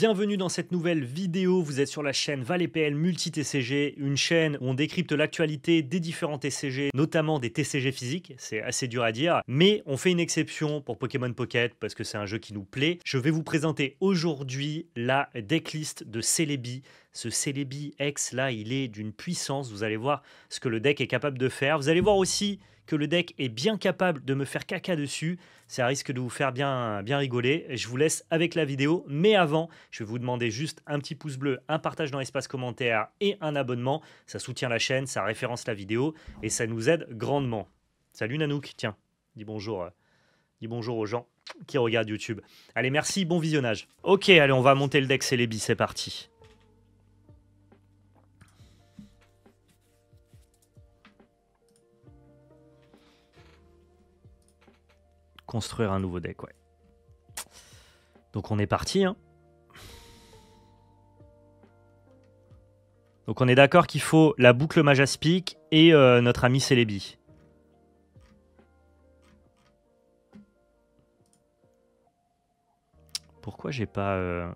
Bienvenue dans cette nouvelle vidéo, vous êtes sur la chaîne ValetPL Multi-TCG, une chaîne où on décrypte l'actualité des différents TCG, notamment des TCG physiques, c'est assez dur à dire, mais on fait une exception pour Pokémon Pocket parce que c'est un jeu qui nous plaît. Je vais vous présenter aujourd'hui la decklist de Celebi. Ce Celebi X là, il est d'une puissance, vous allez voir ce que le deck est capable de faire. Vous allez voir aussi que le deck est bien capable de me faire caca dessus. Ça risque de vous faire bien rigoler. Je vous laisse avec la vidéo. Mais avant, je vais vous demander juste un petit pouce bleu, un partage dans l'espace commentaire et un abonnement. Ça soutient la chaîne, ça référence la vidéo et ça nous aide grandement. Salut Nanook, tiens, dis bonjour aux gens qui regardent YouTube. Allez, merci, bon visionnage. Ok, allez, on va monter le deck Celebi, c'est parti. Construire un nouveau deck, ouais. Donc on est parti, hein. Donc on est d'accord qu'il faut la boucle Majaspic et notre ami Celebi. Pourquoi j'ai pas...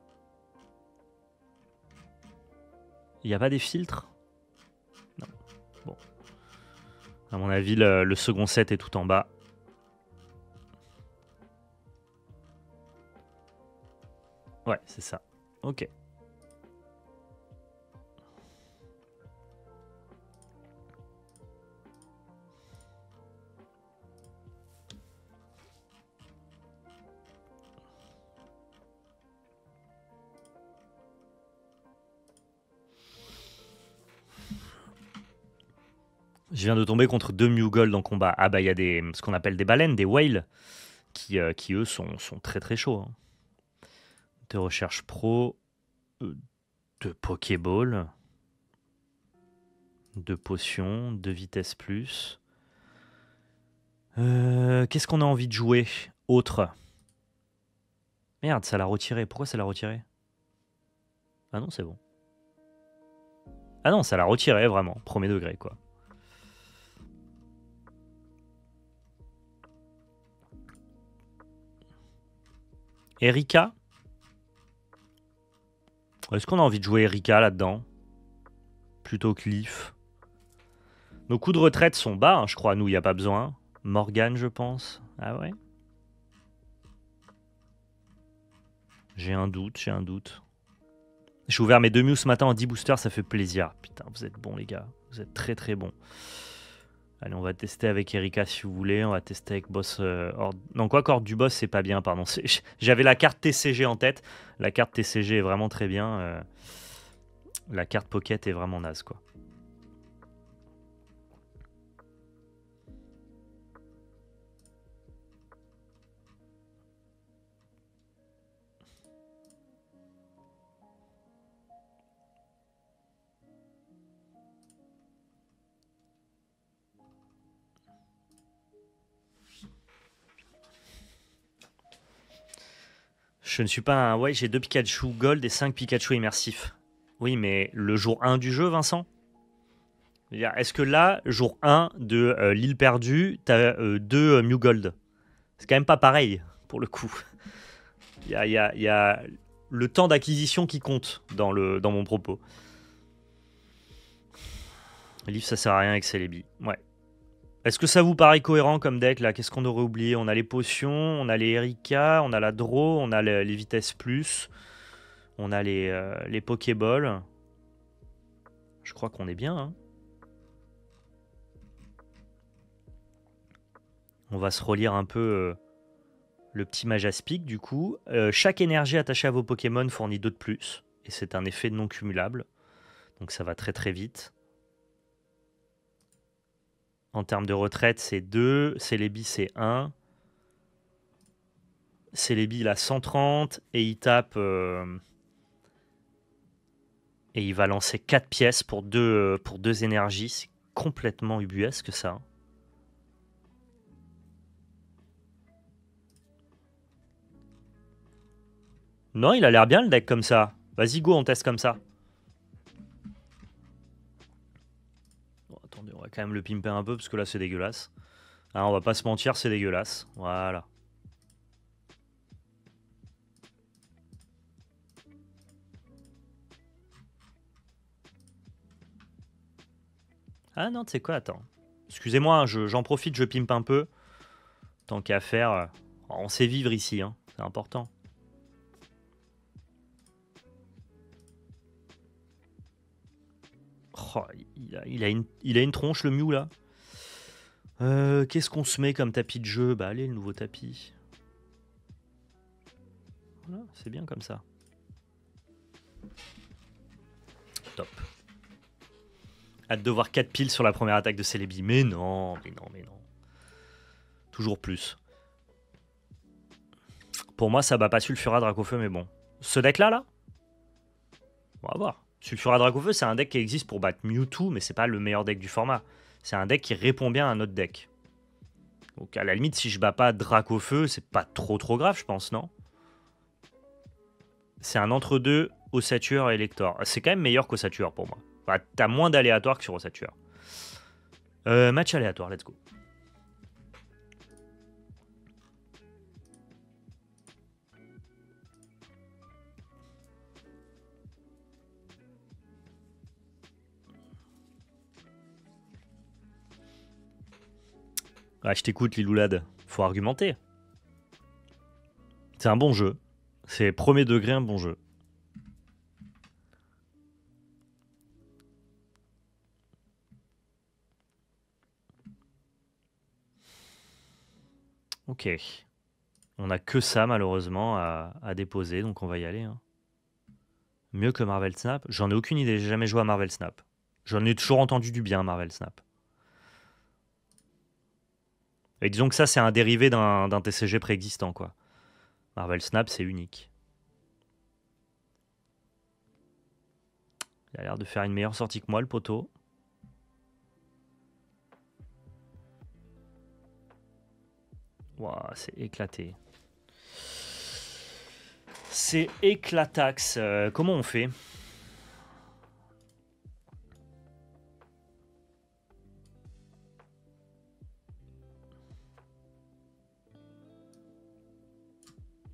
Il n'y a pas des filtres? Non. Bon. À mon avis, le second set est tout en bas. Ouais, c'est ça. Ok. Je viens de tomber contre 2 Mewgold en combat. Ah bah il y a ce qu'on appelle des baleines, des whales, qui eux sont très très chauds. Hein. De recherche pro, de Pokéball, de potions, de vitesse plus. Qu'est-ce qu'on a envie de jouer? Autre. Merde, ça l'a retiré. Pourquoi ça l'a retiré? Ah non, c'est bon. Ah non, ça l'a retiré, vraiment. Premier degré, quoi. Erika? Est-ce qu'on a envie de jouer Erika là-dedans? Plutôt que Leaf. Nos coups de retraite sont bas, hein, je crois. Nous, il n'y a pas besoin. Morgane, je pense. Ah ouais? J'ai un doute. J'ai ouvert mes 2 Mew ce matin en 10 boosters, ça fait plaisir. Putain, vous êtes bons, les gars. Vous êtes très très bons. Allez, on va tester avec Erika si vous voulez. On va tester avec Boss Horde. Non, quoi qu'Horde du Boss, c'est pas bien, pardon. J'avais la carte TCG en tête. La carte TCG est vraiment très bien. La carte Pocket est vraiment naze, quoi. Je ne suis pas un... Ouais, j'ai 2 Pikachu Gold et 5 Pikachu immersifs. Oui, mais le jour 1 du jeu, Vincent? Est-ce que là, jour 1 de l'île perdue, t'as 2 Mew Gold? C'est quand même pas pareil, pour le coup. Il y a le temps d'acquisition qui compte dans mon propos. Leaf, ça sert à rien avec Celebi. Ouais. Est-ce que ça vous paraît cohérent comme deck là? Qu'est-ce qu'on aurait oublié? On a les potions, on a les Erika, on a la Draw, on a les vitesses plus, on a les Pokéballs. Je crois qu'on est bien. Hein. On va se relire un peu le petit Majaspic du coup. Chaque énergie attachée à vos Pokémon fournit 2 de plus. Et c'est un effet non cumulable. Donc ça va très très vite. En termes de retraite, c'est 2. Celebi, c'est 1. Celebi, il a 130. Et il tape... et il va lancer 4 pièces pour 2 énergies. C'est complètement ubuesque ça. Non, il a l'air bien le deck comme ça. Vas-y, go, on teste comme ça. Bon, attendez, on va quand même le pimper un peu parce que là, c'est dégueulasse. Ah, on va pas se mentir, c'est dégueulasse. Voilà. Ah non, tu sais quoi, attends. Excusez-moi, hein, j'en profite, je pimpe un peu. Tant qu'à faire, on sait vivre ici, hein, c'est important. Oh, il a une tronche, le Mew, là. Qu'est-ce qu'on se met comme tapis de jeu? Bah allez, le nouveau tapis. Voilà, c'est bien comme ça. Top. Hâte de voir 4 piles sur la première attaque de Celebi. Mais non, mais non, mais non. Toujours plus. Pour moi, ça bat pas Sulfura Dracofeu, mais bon. Ce deck-là, là, on va voir. Sulfura Dracofeu, c'est un deck qui existe pour battre Mewtwo, mais c'est pas le meilleur deck du format. C'est un deck qui répond bien à un autre deck. Donc à la limite, si je bats pas Dracofeu, c'est pas trop grave, je pense, non? C'est un entre-deux Ossature et Elector. C'est quand même meilleur qu'Ossature pour moi. Enfin, t'as moins d'aléatoire que sur Ossature. Match aléatoire, let's go. Ah, je t'écoute, Liloulade. Faut argumenter. C'est un bon jeu. C'est premier degré un bon jeu. Ok. On a que ça, malheureusement, à déposer, donc on va y aller. Hein. Mieux que Marvel Snap? J'en ai aucune idée, j'ai jamais joué à Marvel Snap. J'en ai toujours entendu du bien, Marvel Snap. Et disons que ça, c'est un dérivé d'un TCG préexistant, quoi. Marvel Snap, c'est unique. Il a l'air de faire une meilleure sortie que moi, le poteau. Waouh, c'est éclaté. C'est éclatax. Comment on fait?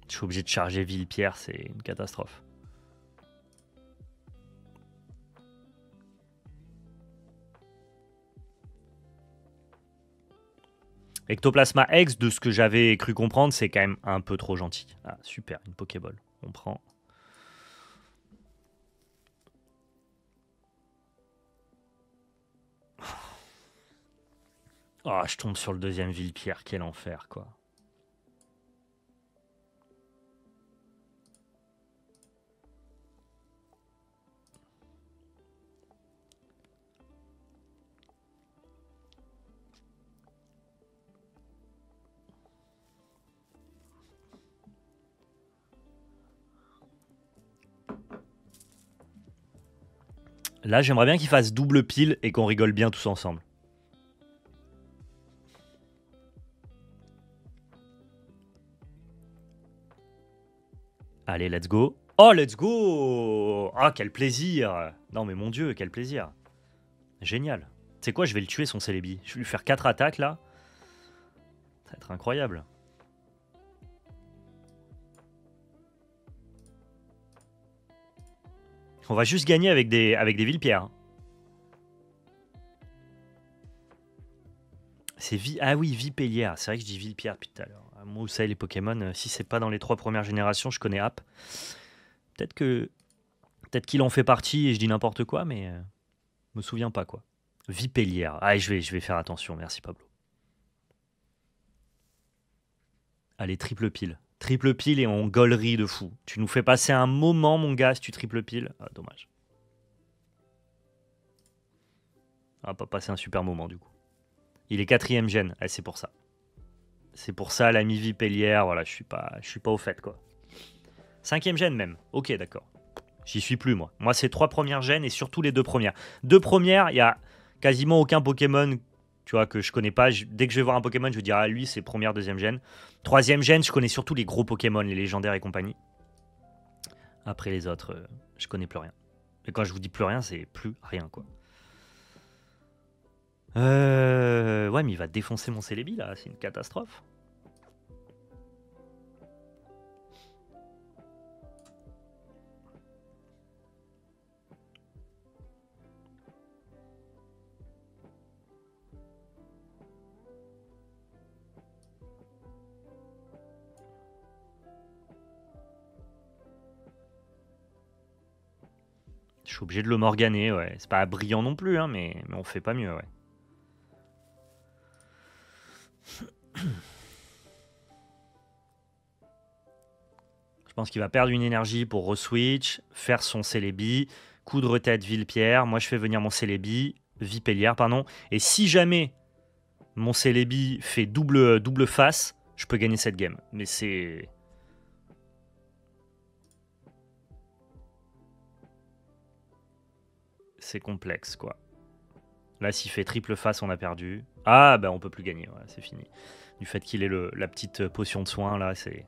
Je suis obligé de charger Villepierre, c'est une catastrophe. Ectoplasma X, de ce que j'avais cru comprendre, c'est quand même un peu trop gentil. Ah, super, une Pokéball. On prend. Oh, je tombe sur le deuxième Villepierre, quel enfer, quoi. Là, j'aimerais bien qu'il fasse double pile et qu'on rigole bien tous ensemble. Allez, let's go. Oh, let's go! Ah, quel plaisir! Non, mais mon Dieu, quel plaisir. Génial. Tu sais quoi, je vais le tuer, son Celebi. Je vais lui faire 4 attaques, là. Ça va être incroyable. On va juste gagner avec des Villepierre. C'est Ah oui, Vipellière. C'est vrai que je dis Villepierre depuis tout à l'heure. Moi, vous savez, les Pokémon, si c'est pas dans les 3 premières générations, je connais App. Peut-être qu'il en fait partie et je dis n'importe quoi, mais je me souviens pas, quoi. Vipellière. Ah, je vais faire attention. Merci, Pablo. Allez, triple pile. Triple pile et on gaulerie de fou. Tu nous fais passer un moment, mon gars, si tu triple pile. Ah, dommage. On va pas passer un super moment, du coup. Il est 4ème gène. Ah, c'est pour ça. C'est pour ça, l'ami Vipellière. Voilà, je suis pas au fait, quoi. 5ème gène, même. Ok, d'accord. J'y suis plus, moi. Moi, c'est 3 premières gènes et surtout les 2 premières. 2 premières, il y a quasiment aucun Pokémon, tu vois, que je connais pas. Dès que je vais voir un Pokémon, je vais dire, ah, lui, c'est première, 2ème gène. 3ème gène, je connais surtout les gros Pokémon, les légendaires et compagnie. Après les autres, je connais plus rien. Et quand je vous dis plus rien, c'est plus rien, quoi. Ouais, mais il va défoncer mon Celebi, là. C'est une catastrophe. Je suis obligé de le morganer, ouais. C'est pas brillant non plus, hein, mais on fait pas mieux, ouais. Je pense qu'il va perdre une énergie pour reswitch, faire son Celebi, coup de retête Villepierre. Moi, je fais venir mon Celebi, Vipellière, pardon. Et si jamais mon Celebi fait double face, je peux gagner cette game. Mais c'est... C'est complexe, quoi. Là, s'il fait triple face, on a perdu. Ah, bah on peut plus gagner, ouais, c'est fini. Du fait qu'il ait la petite potion de soin, là, c'est...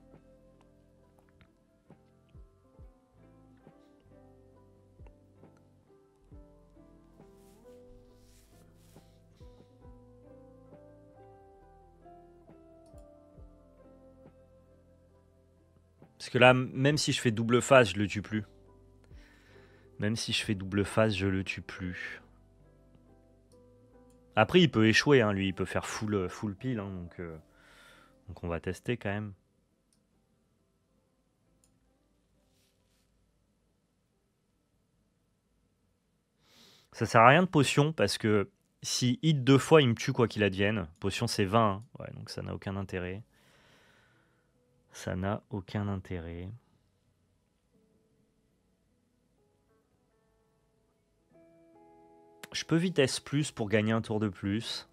Parce que là, même si je fais double face, je le tue plus. Même si je fais double face, je le tue plus. Après, il peut échouer, hein, lui, il peut faire full pile, hein, donc on va tester quand même. Ça sert à rien de potion, parce que si hit 2 fois, il me tue quoi qu'il advienne. Potion, c'est 20, hein. Ouais, donc ça n'a aucun intérêt. Ça n'a aucun intérêt. Je peux vitesse plus pour gagner un tour de plus.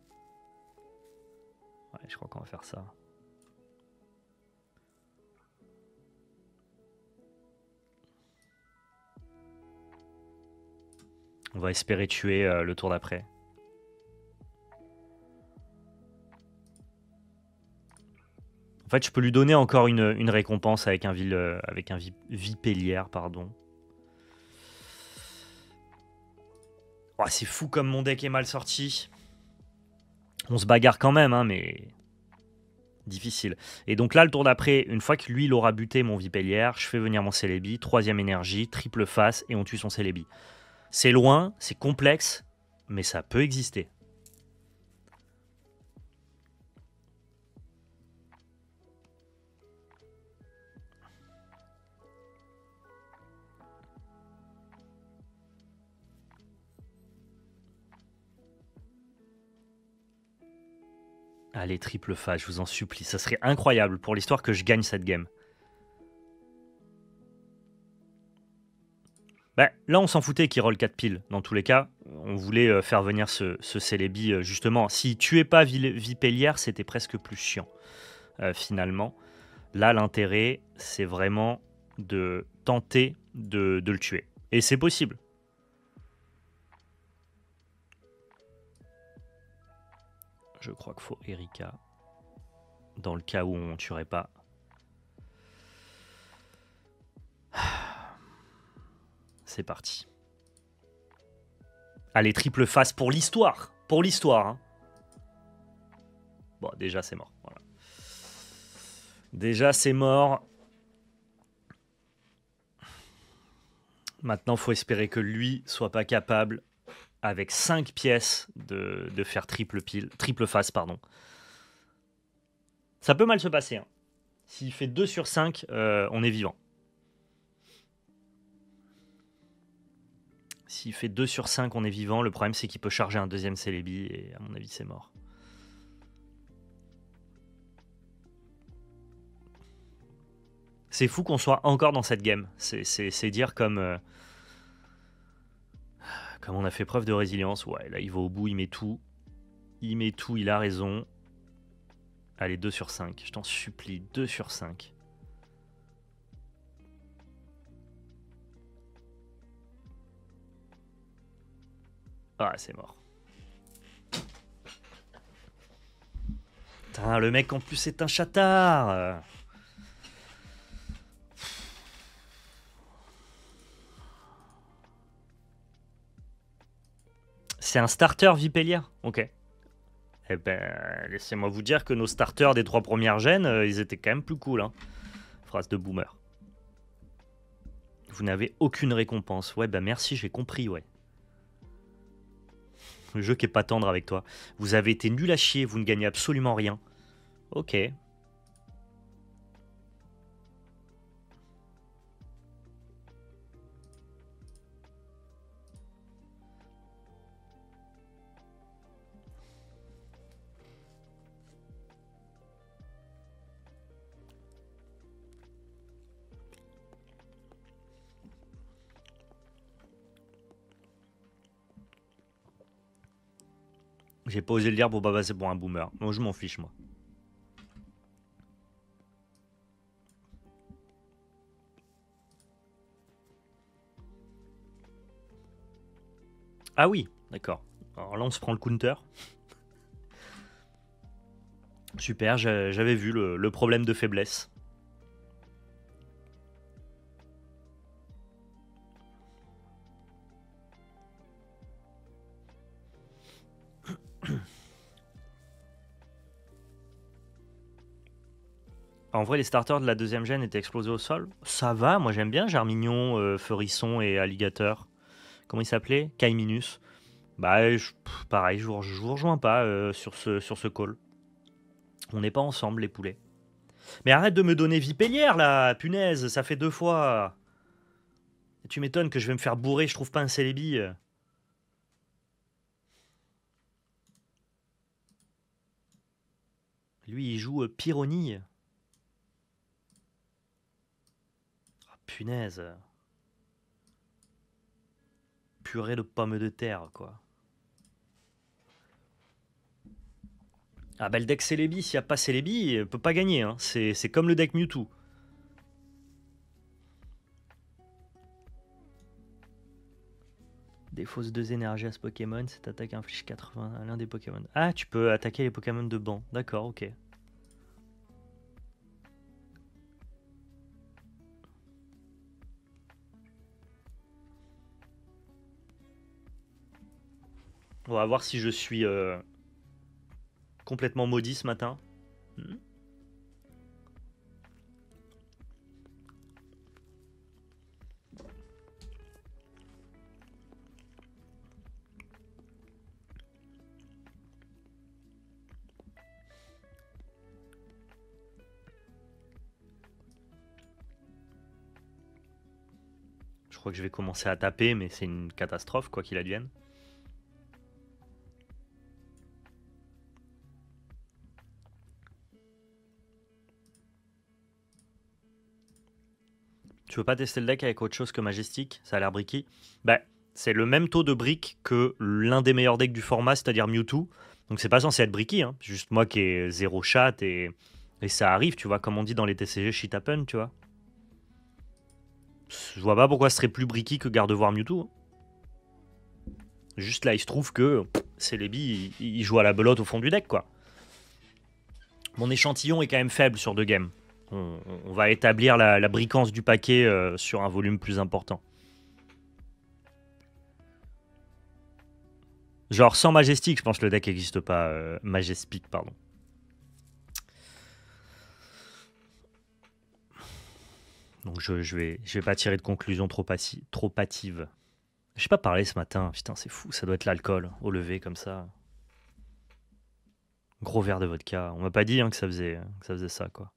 Ouais, je crois qu'on va faire ça. On va espérer tuer le tour d'après. En fait, je peux lui donner encore une récompense avec un Vipellière, pardon. Oh, c'est fou comme mon deck est mal sorti. On se bagarre quand même, hein, mais difficile. Et donc là, le tour d'après, une fois que lui, il aura buté mon Vipellière, je fais venir mon Celebi, 3e énergie, triple face, et on tue son Celebi. C'est loin, c'est complexe, mais ça peut exister. Allez, triple face, je vous en supplie. Ça serait incroyable pour l'histoire que je gagne cette game. Bah, là, on s'en foutait qu'il roll 4 piles. Dans tous les cas, on voulait faire venir ce Celebi, justement. S'il tuait pas Vipellière, c'était presque plus chiant, finalement. Là, l'intérêt, c'est vraiment de tenter de le tuer. Et c'est possible. Je crois qu'il faut Erika. Dans le cas où on ne tuerait pas. C'est parti. Allez, triple face pour l'histoire. Pour l'histoire. Hein. Bon, déjà, c'est mort. Voilà. Déjà, c'est mort. Maintenant, il faut espérer que lui soit pas capable, avec 5 pièces, de faire triple face, pardon. Ça peut mal se passer. Hein. S'il fait 2 sur 5, on est vivant. S'il fait 2 sur 5, on est vivant. Le problème, c'est qu'il peut charger un deuxième Celebi, et à mon avis, c'est mort. C'est fou qu'on soit encore dans cette game. C'est dire comme on a fait preuve de résilience. Ouais, là, il va au bout, il met tout. Il met tout, il a raison. Allez, 2 sur 5. Je t'en supplie, 2 sur 5. Ah, c'est mort. Putain, le mec en plus est un chatard. C'est un starter Vipellière. Ok. Eh ben, laissez-moi vous dire que nos starters des 3 premières gènes, ils étaient quand même plus cool. Hein. Phrase de boomer. Vous n'avez aucune récompense. Ouais, bah merci, j'ai compris, ouais. Le jeu qui est pas tendre avec toi. Vous avez été nul à chier, vous ne gagnez absolument rien. Ok. J'ai pas osé le dire pour pas passer pour un boomer. Moi, je m'en fiche, moi. Ah oui, d'accord. Alors là, on se prend le counter. Super, j'avais vu le problème de faiblesse. En vrai, les starters de la deuxième gêne étaient explosés au sol. Ça va, moi j'aime bien Germignon, Ferisson et Alligator. Comment il s'appelait? Kaiminus. Bah, pareil, je vous rejoins pas sur ce call. On n'est pas ensemble, les poulets. Mais arrête de me donner Vipellière, là, punaise, ça fait 2 fois. Tu m'étonnes que je vais me faire bourrer, je trouve pas un Celebi. Lui, il joue Pyrrhony. Ah, punaise. Purée de pommes de terre, quoi. Ah bah le deck Celebi, s'il n'y a pas Celebi, il peut pas gagner. Hein. C'est comme le deck Mewtwo. Défausse 2 énergies à ce Pokémon, cette attaque inflige 80 à l'un des Pokémon. Ah, tu peux attaquer les Pokémon de banc. D'accord, ok. On va voir si je suis complètement maudit ce matin. Hmm. Je crois que je vais commencer à taper, mais c'est une catastrophe, quoi qu'il advienne. Tu veux pas tester le deck avec autre chose que Majestic? Ça a l'air bricky. Bah, c'est le même taux de brick que l'un des meilleurs decks du format, c'est-à-dire Mewtwo. Donc c'est pas censé être bricky, hein. C'est juste moi qui ai 0 chat et ça arrive, tu vois, comme on dit dans les TCG, shit happen, tu vois. Je vois pas pourquoi ce serait plus bricky que Gardevoir Mewtwo. Hein. Juste là, il se trouve que Celebi, il joue à la belote au fond du deck, quoi. Mon échantillon est quand même faible sur 2 games. On va établir la bricance du paquet sur un volume plus important. Genre sans Majestic, je pense que le deck n'existe pas. Majestic, pardon. Donc je vais pas tirer de conclusion trop hâtive. J'ai pas parlé ce matin, putain c'est fou, ça doit être l'alcool au lever comme ça. Gros verre de vodka. On m'a pas dit hein, que ça faisait ça quoi.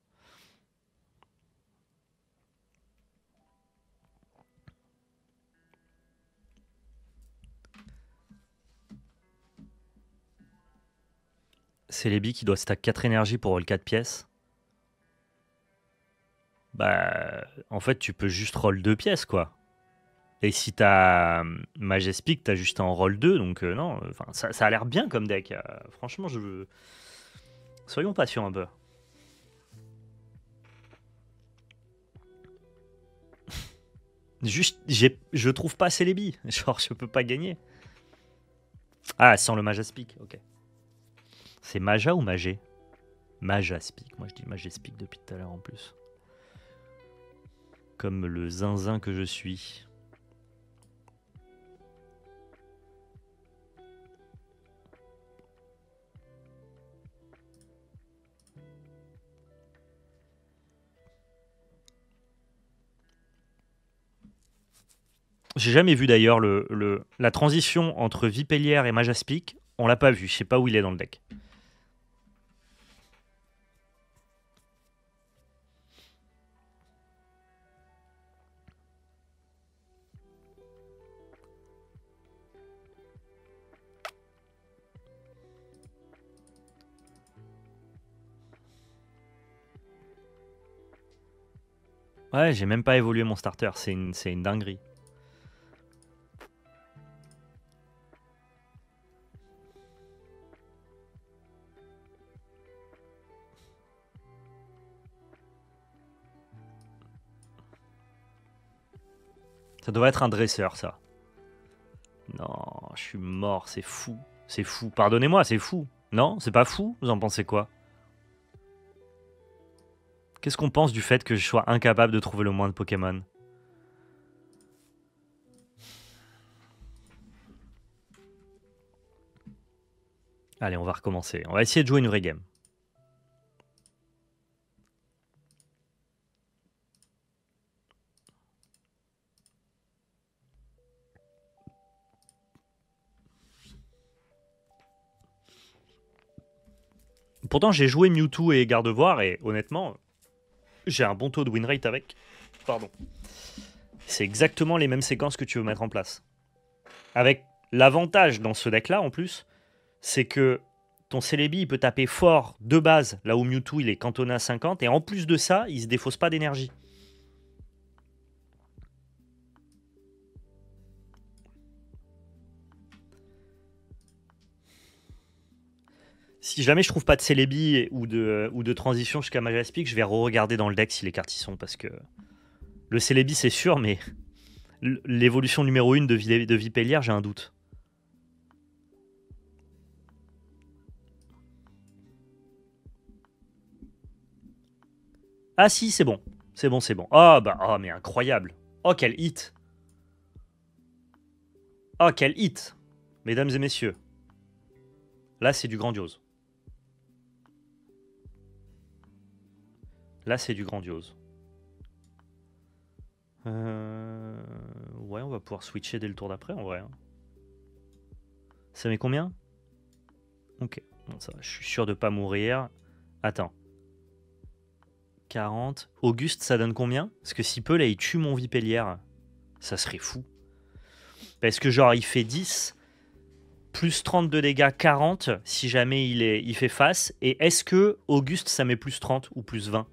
C'est Lébi qui doit stack 4 énergies pour roll 4 pièces. Bah en fait tu peux juste roll 2 pièces quoi. Et si t'as Majestic, t'as juste en roll 2, donc non, ça a l'air bien comme deck. Franchement, je veux. Soyons patients un peu. Juste, je trouve pas Celebi. Genre, je peux pas gagner. Ah, sans le Majaspic, ok. C'est Maja ou Magé? Majaspic. Moi, je dis Majaspic depuis tout à l'heure en plus. Comme le zinzin que je suis. J'ai jamais vu d'ailleurs la transition entre Vipellière et Majaspic. On l'a pas vu. Je sais pas où il est dans le deck. Ouais, j'ai même pas évolué mon starter. C'est une dinguerie. doit être un dresseur, ça. Non, je suis mort, c'est fou. C'est fou. Pardonnez-moi, c'est fou. Non, c'est pas fou? Vous en pensez quoi? Qu'est-ce qu'on pense du fait que je sois incapable de trouver le moins de Pokémon? Allez, on va recommencer. On va essayer de jouer une vraie game. Pourtant, j'ai joué Mewtwo et Gardevoir et honnêtement, j'ai un bon taux de win rate avec. Pardon. C'est exactement les mêmes séquences que tu veux mettre en place. Avec l'avantage dans ce deck-là, en plus, c'est que ton Celebi, il peut taper fort de base, là où Mewtwo, il est cantonné à 50, et en plus de ça, il se défausse pas d'énergie. Si jamais je trouve pas de Celebi ou de transition jusqu'à Majaspic, je vais re-regarder dans le deck si les cartes y sont, parce que le Celebi, c'est sûr, mais l'évolution numéro 1 de Vipellière, j'ai un doute. Ah si, c'est bon. C'est bon, c'est bon. Oh, bah, oh, mais incroyable. Oh, quel hit. Oh, quel hit. Mesdames et messieurs. Là, c'est du grandiose. Là, c'est du grandiose. Ouais, on va pouvoir switcher dès le tour d'après, en vrai. Hein. Ça met combien? Ok. Bon, ça va, je suis sûr de pas mourir. Attends. 40. Auguste, ça donne combien? Parce que s'il peut, là, il tue mon Vipellière. Ça serait fou. Parce que genre, il fait 10, plus 30 de dégâts, 40, si jamais il fait face. Et est-ce que Auguste, ça met plus 30 ou plus 20?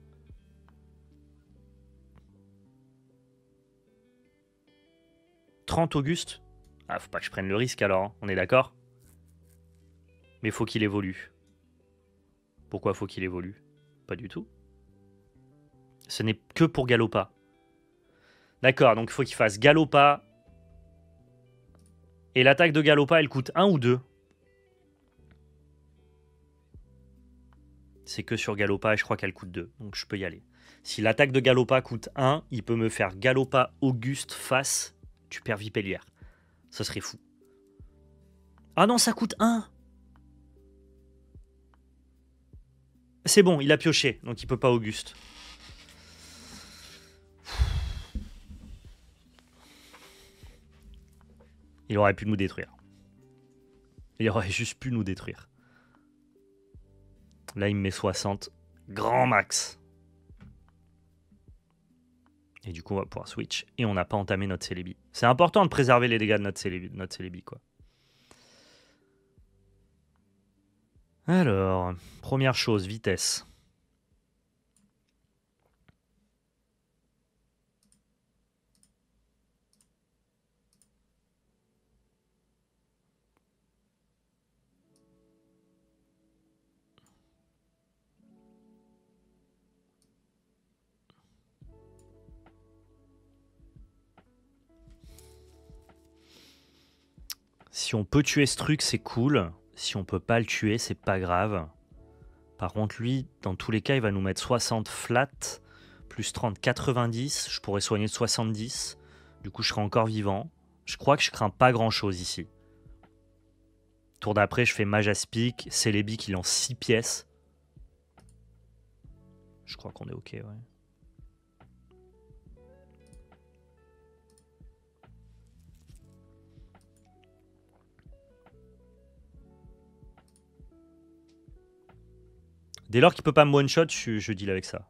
« 30 Auguste? Ah, faut pas que je prenne le risque alors, hein. On est d'accord? Mais faut qu'il évolue. Pourquoi faut qu'il évolue? Pas du tout. Ce n'est que pour Galopa. D'accord, donc il faut qu'il fasse Galopa. Et l'attaque de Galopa, elle coûte 1 ou 2? C'est que sur Galopa et je crois qu'elle coûte 2. Donc je peux y aller. Si l'attaque de Galopa coûte 1, il peut me faire Galopa Auguste face. Tu perds Vipellière. Ça serait fou. Ah non, ça coûte 1. C'est bon, il a pioché. Donc il peut pas Auguste. Il aurait pu nous détruire. Il aurait juste pu nous détruire. Là, il me met 60. Grand max. Et du coup, on va pouvoir switch. Et on n'a pas entamé notre Celebi. C'est important de préserver les dégâts de notre Celebi, quoi. Alors, première chose, vitesse. Si on peut tuer ce truc, c'est cool. Si on peut pas le tuer, c'est pas grave. Par contre, lui, dans tous les cas, il va nous mettre 60 flat, plus 30, 90. Je pourrais soigner de 70. Du coup, je serai encore vivant. Je crois que je crains pas grand-chose ici. Tour d'après, je fais Majaspic. Celebi qui lance 6 pièces. Je crois qu'on est ok, ouais. Dès lors qu'il peut pas me one-shot, je deal avec ça.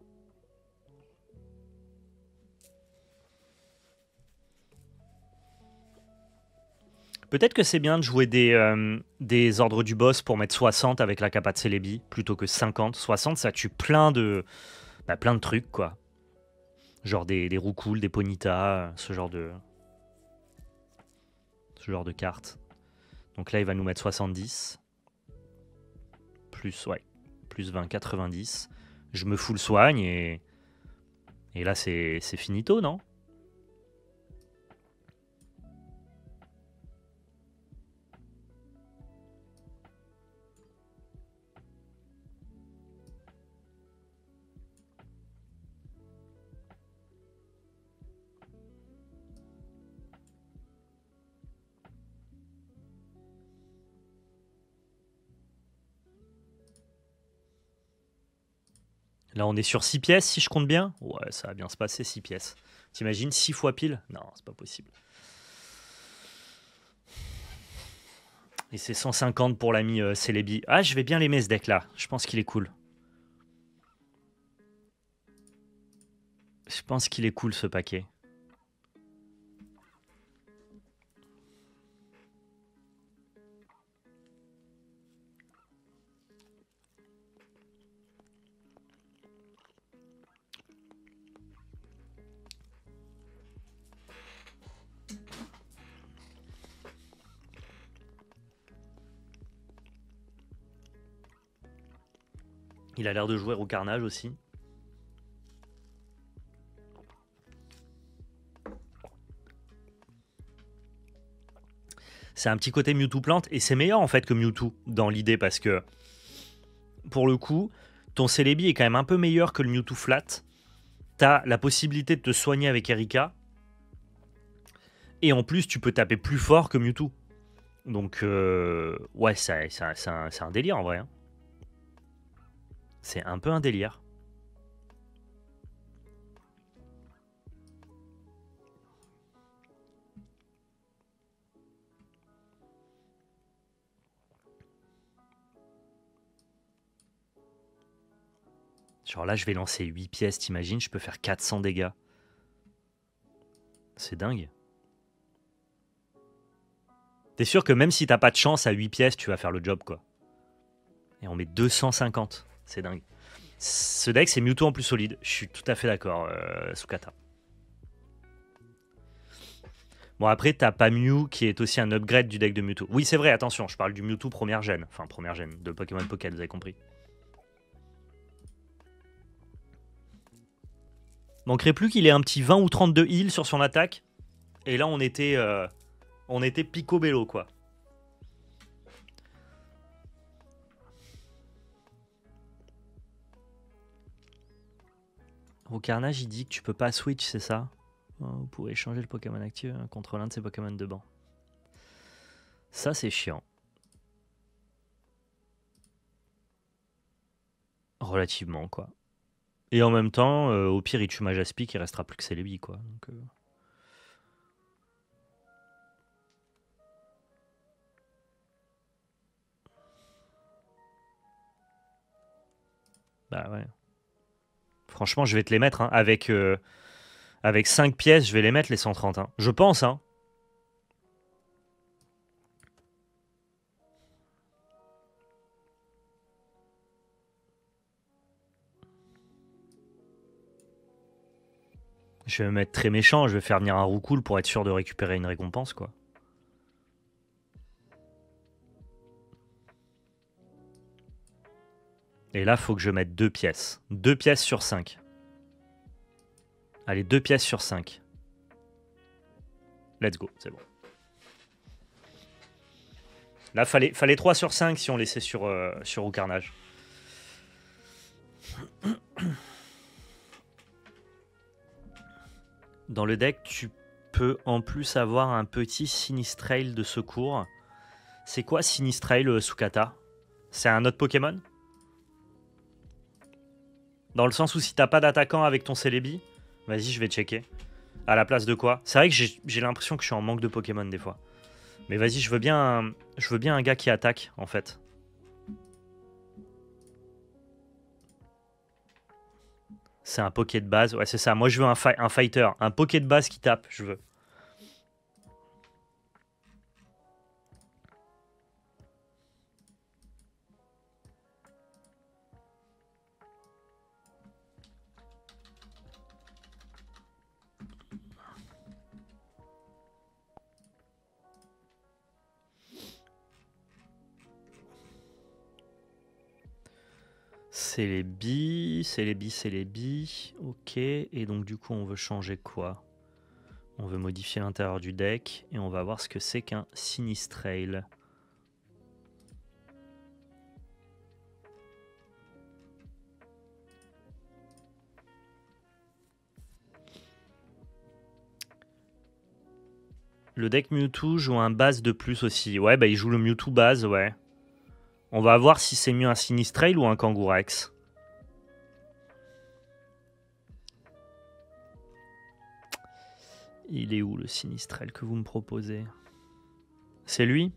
Peut-être que c'est bien de jouer des ordres du boss pour mettre 60 avec la capa de Celebi, plutôt que 50. 60, ça tue plein de trucs, quoi. Genre des roucoules, des ponytas, ce genre de cartes. Donc là, il va nous mettre 70. Plus 20, 90. Je me full soigne et là, c'est finito, non? Là, on est sur 6 pièces, si je compte bien. Ouais, ça va bien se passer, 6 pièces. T'imagines 6 fois pile? Non, c'est pas possible. Et c'est 150 pour l'ami Celebi. Ah, je vais bien l'aimer ce deck là. Je pense qu'il est cool. Je pense qu'il est cool ce paquet. Il a l'air de jouer au carnage aussi. C'est un petit côté Mewtwo plante et c'est meilleur en fait que Mewtwo dans l'idée parce que pour le coup, ton Celebi est quand même un peu meilleur que le Mewtwo flat. T'as la possibilité de te soigner avec Erika et en plus tu peux taper plus fort que Mewtwo. Donc ouais, c'est un délire en vrai. Hein. C'est un peu un délire. Genre là, je vais lancer 8 pièces, t'imagines, je peux faire 400 dégâts. C'est dingue. T'es sûr que même si t'as pas de chance à 8 pièces, tu vas faire le job, quoi. Et on met 250. C'est dingue. Ce deck, c'est Mewtwo en plus solide. Je suis tout à fait d'accord, Sukata. Bon, après, t'as pas Mew qui est aussi un upgrade du deck de Mewtwo. Oui, c'est vrai, attention, je parle du Mewtwo première gène. Enfin, première gène de Pokémon Pocket, vous avez compris. Manquerait plus qu'il ait un petit 20 ou 30 de heal sur son attaque. Et là, on était picobello, quoi. Au carnage, il dit que tu peux pas switch, c'est ça? Vous pouvez changer le Pokémon actif contre l'un de ses Pokémon de banc. Ça, c'est chiant. Relativement, quoi. Et en même temps, au pire, il tue Majaspic, il restera plus que Celebi, quoi. Donc, bah ouais. Franchement, je vais te les mettre. Hein. Avec 5 pièces, je vais les mettre, les 130. Hein. Je pense, hein. Je vais me mettre très méchant, je vais faire venir un Roucoule pour être sûr de récupérer une récompense, quoi. Et là, faut que je mette 2 pièces. 2 pièces sur 5. Allez, 2 pièces sur 5. Let's go, c'est bon. Là, fallait 3 sur 5 si on laissait sur au carnage. Dans le deck, tu peux en plus avoir un petit Sinistrail de secours. C'est quoi Sinistrail, Sukata? C'est un autre Pokémon? Dans le sens où si t'as pas d'attaquant avec ton Celebi, vas-y, je vais checker. À la place de quoi? C'est vrai que j'ai l'impression que je suis en manque de Pokémon des fois. Mais vas-y, je veux bien un gars qui attaque, en fait. C'est un Poké de base. Ouais, c'est ça. Moi, je veux un fighter. Un Poké de base qui tape, je veux. C'est les billes, c'est les billes, c'est les billes. Ok, et donc du coup on veut changer quoi? On veut modifier l'intérieur du deck et on va voir ce que c'est qu'un Sinistrail. Le deck Mewtwo joue un base de plus aussi. Ouais, bah il joue le Mewtwo base, ouais. On va voir si c'est mieux un Sinistrail ou un Kangourex. Il est où le Sinistrel que vous me proposez? C'est lui?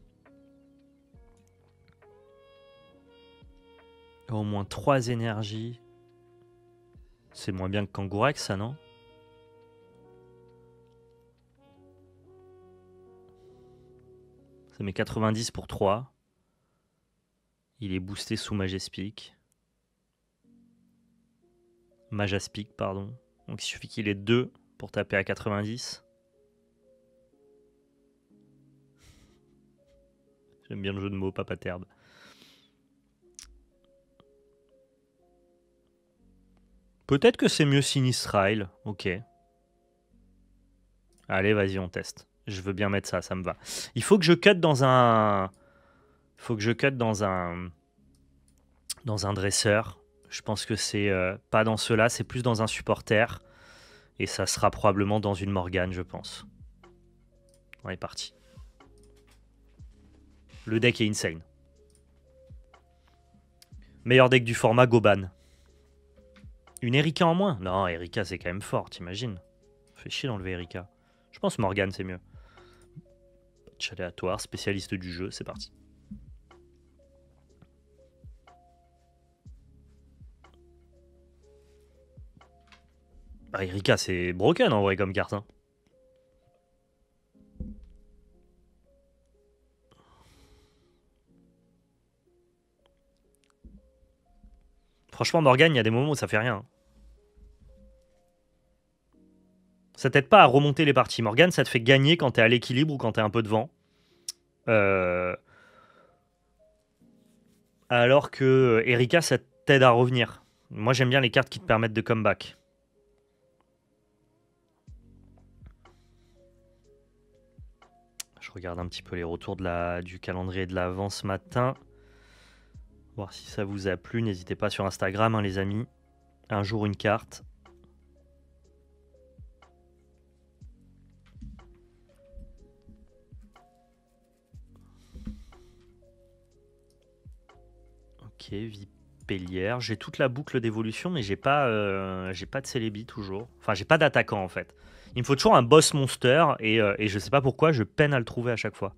Au moins 3 énergies. C'est moins bien que Kangourex, ça, non? Ça met 90 pour 3. Il est boosté sous Majespic. Majaspic, pardon. Donc il suffit qu'il ait 2 pour taper à 90. J'aime bien le jeu de mots, Papa Terbe. Peut-être que c'est mieux Sinistral. Ok. Allez, vas-y, on teste. Je veux bien mettre ça, ça me va. Il faut que je cut dans un... Faut que je cut dans un dresseur. Je pense que c'est pas dans cela, c'est plus dans un supporter. Et ça sera probablement dans une Morgane, je pense. On est parti. Le deck est insane. Meilleur deck du format Goban. Une Erika en moins? Non, Erika c'est quand même fort, t'imagines? Fait chier d'enlever Erika. Je pense Morgane c'est mieux. Match aléatoire, spécialiste du jeu, c'est parti. Bah, Erika c'est broken en vrai comme carte. Hein. Franchement, Morgane, il y a des moments où ça fait rien. Ça t'aide pas à remonter les parties. Morgane, ça te fait gagner quand t'es à l'équilibre ou quand t'es un peu devant. Alors que Erika, ça t'aide à revenir. Moi, j'aime bien les cartes qui te permettent de comeback. Je regarde un petit peu les retours du calendrier de l'Avent ce matin. Voir si ça vous a plu. N'hésitez pas sur Instagram, hein, les amis. Un jour, une carte. Ok, Vipellière. J'ai toute la boucle d'évolution, mais j'ai pas de Celebi toujours. Enfin, j'ai pas d'attaquant en fait. Il me faut toujours un boss monster et je sais pas pourquoi, je peine à le trouver à chaque fois.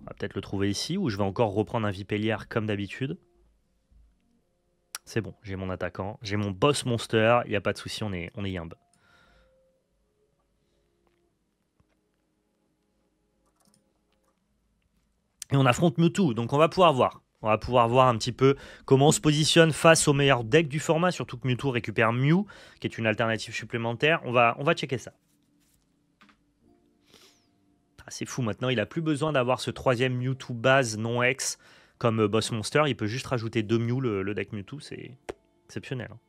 On va peut-être le trouver ici ou je vais encore reprendre un Vipellière comme d'habitude. C'est bon, j'ai mon attaquant, j'ai mon boss monster, il n'y a pas de souci, on est yimbe. Et on affronte Mewtwo, donc on va pouvoir voir. On va pouvoir voir un petit peu comment on se positionne face au meilleur deck du format, surtout que Mewtwo récupère Mew, qui est une alternative supplémentaire. On va checker ça. Ah, c'est fou, maintenant il n'a plus besoin d'avoir ce troisième Mewtwo base non-ex comme boss monster. Il peut juste rajouter 2 Mew, le deck Mewtwo, c'est exceptionnel. Hein.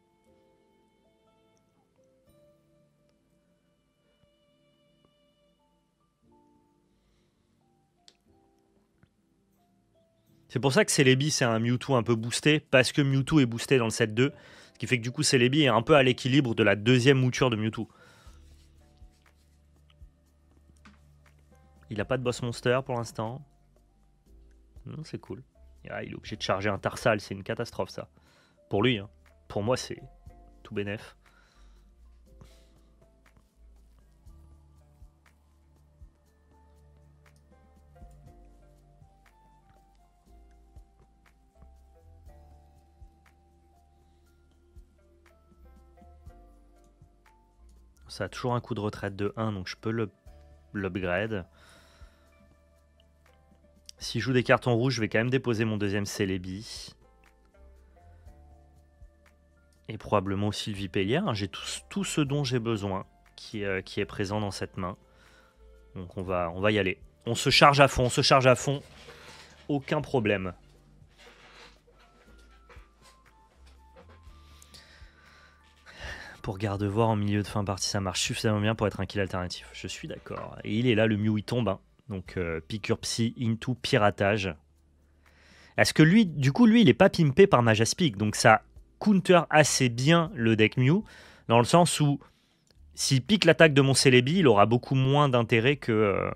C'est pour ça que Celebi c'est un Mewtwo un peu boosté, parce que Mewtwo est boosté dans le set 2, ce qui fait que du coup Celebi est un peu à l'équilibre de la deuxième mouture de Mewtwo. Il n'a pas de boss monster pour l'instant. C'est cool. Ah, il est obligé de charger un Tarsal, c'est une catastrophe ça. Pour lui, hein. Pour moi c'est tout bénef. Ça a toujours un coup de retraite de 1, donc je peux l'upgrade. Si je joue des cartes en rouge, je vais quand même déposer mon deuxième Celebi. Et probablement aussi le Vipellière. J'ai tout ce dont j'ai besoin qui est présent dans cette main. Donc on va y aller. On se charge à fond, Aucun problème. Pour garde-voir en milieu de fin partie, ça marche suffisamment bien pour être un kill alternatif. Je suis d'accord. Et il est là, le Mew, il tombe. Hein. Donc piqûre psy into piratage. Est-ce que lui, du coup, lui, il est pas pimpé par Majaspic. Donc ça counter assez bien le deck Mew. Dans le sens où s'il pique l'attaque de mon Celebi, il aura beaucoup moins d'intérêt que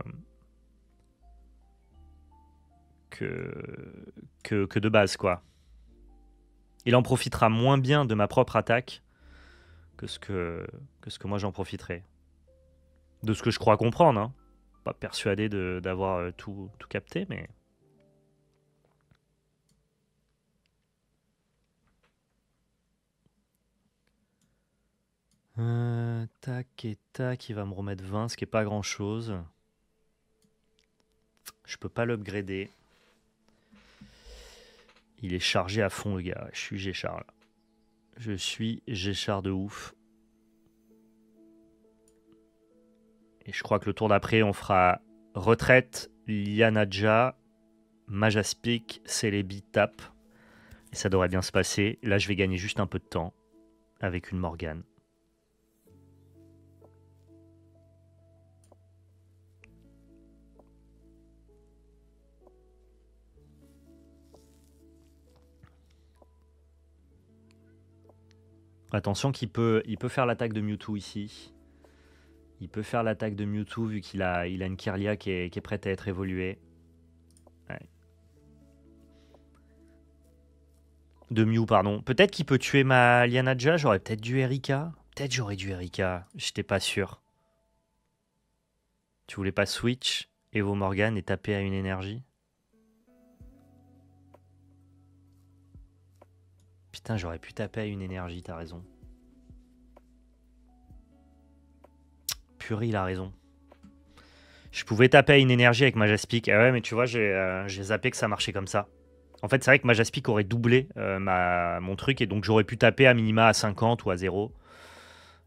de base, quoi. Il en profitera moins bien de ma propre attaque que ce que moi j'en profiterai. De ce que je crois comprendre, hein. Pas persuadé d'avoir tout capté, mais... Tac et tac, il va me remettre 20, ce qui est pas grand chose. Je peux pas l'upgrader. Il est chargé à fond, le gars. Je suis Géchard, là. Je suis Géchard de ouf. Et je crois que le tour d'après, on fera retraite, Lianaja, Majaspic, Celebi, Tap. Et ça devrait bien se passer. Là, je vais gagner juste un peu de temps avec une Morgane. Attention qu'il peut faire l'attaque de Mewtwo ici. Il peut faire l'attaque de Mewtwo vu qu'il a une Kirlia qui est prête à être évoluée. Ouais. De Mew, pardon. Peut-être qu'il peut tuer ma Lianaja. J'aurais peut-être dû Erika. Peut-être j'aurais dû Erika. J'étais pas sûr. Tu voulais pas switch Evo Morgane et taper à une énergie? Putain, j'aurais pu taper à une énergie, t'as raison. Purée, il a raison. Je pouvais taper à une énergie avec Majaspic. Ah ouais, mais tu vois, j'ai zappé que ça marchait comme ça. En fait, c'est vrai que Majaspic aurait doublé mon truc et donc j'aurais pu taper à minima à 50 ou à 0.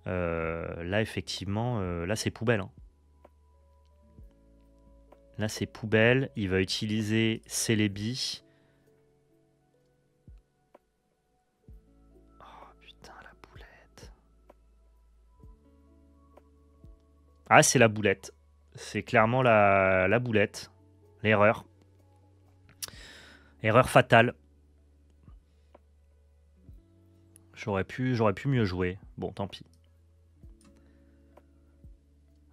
Là, effectivement, là, c'est poubelle. Hein. Là, c'est poubelle. Il va utiliser Celebi. Oh, putain, la boulette. Ah, c'est la boulette. C'est clairement la boulette. L'erreur. Erreur fatale. J'aurais pu mieux jouer. Bon, tant pis.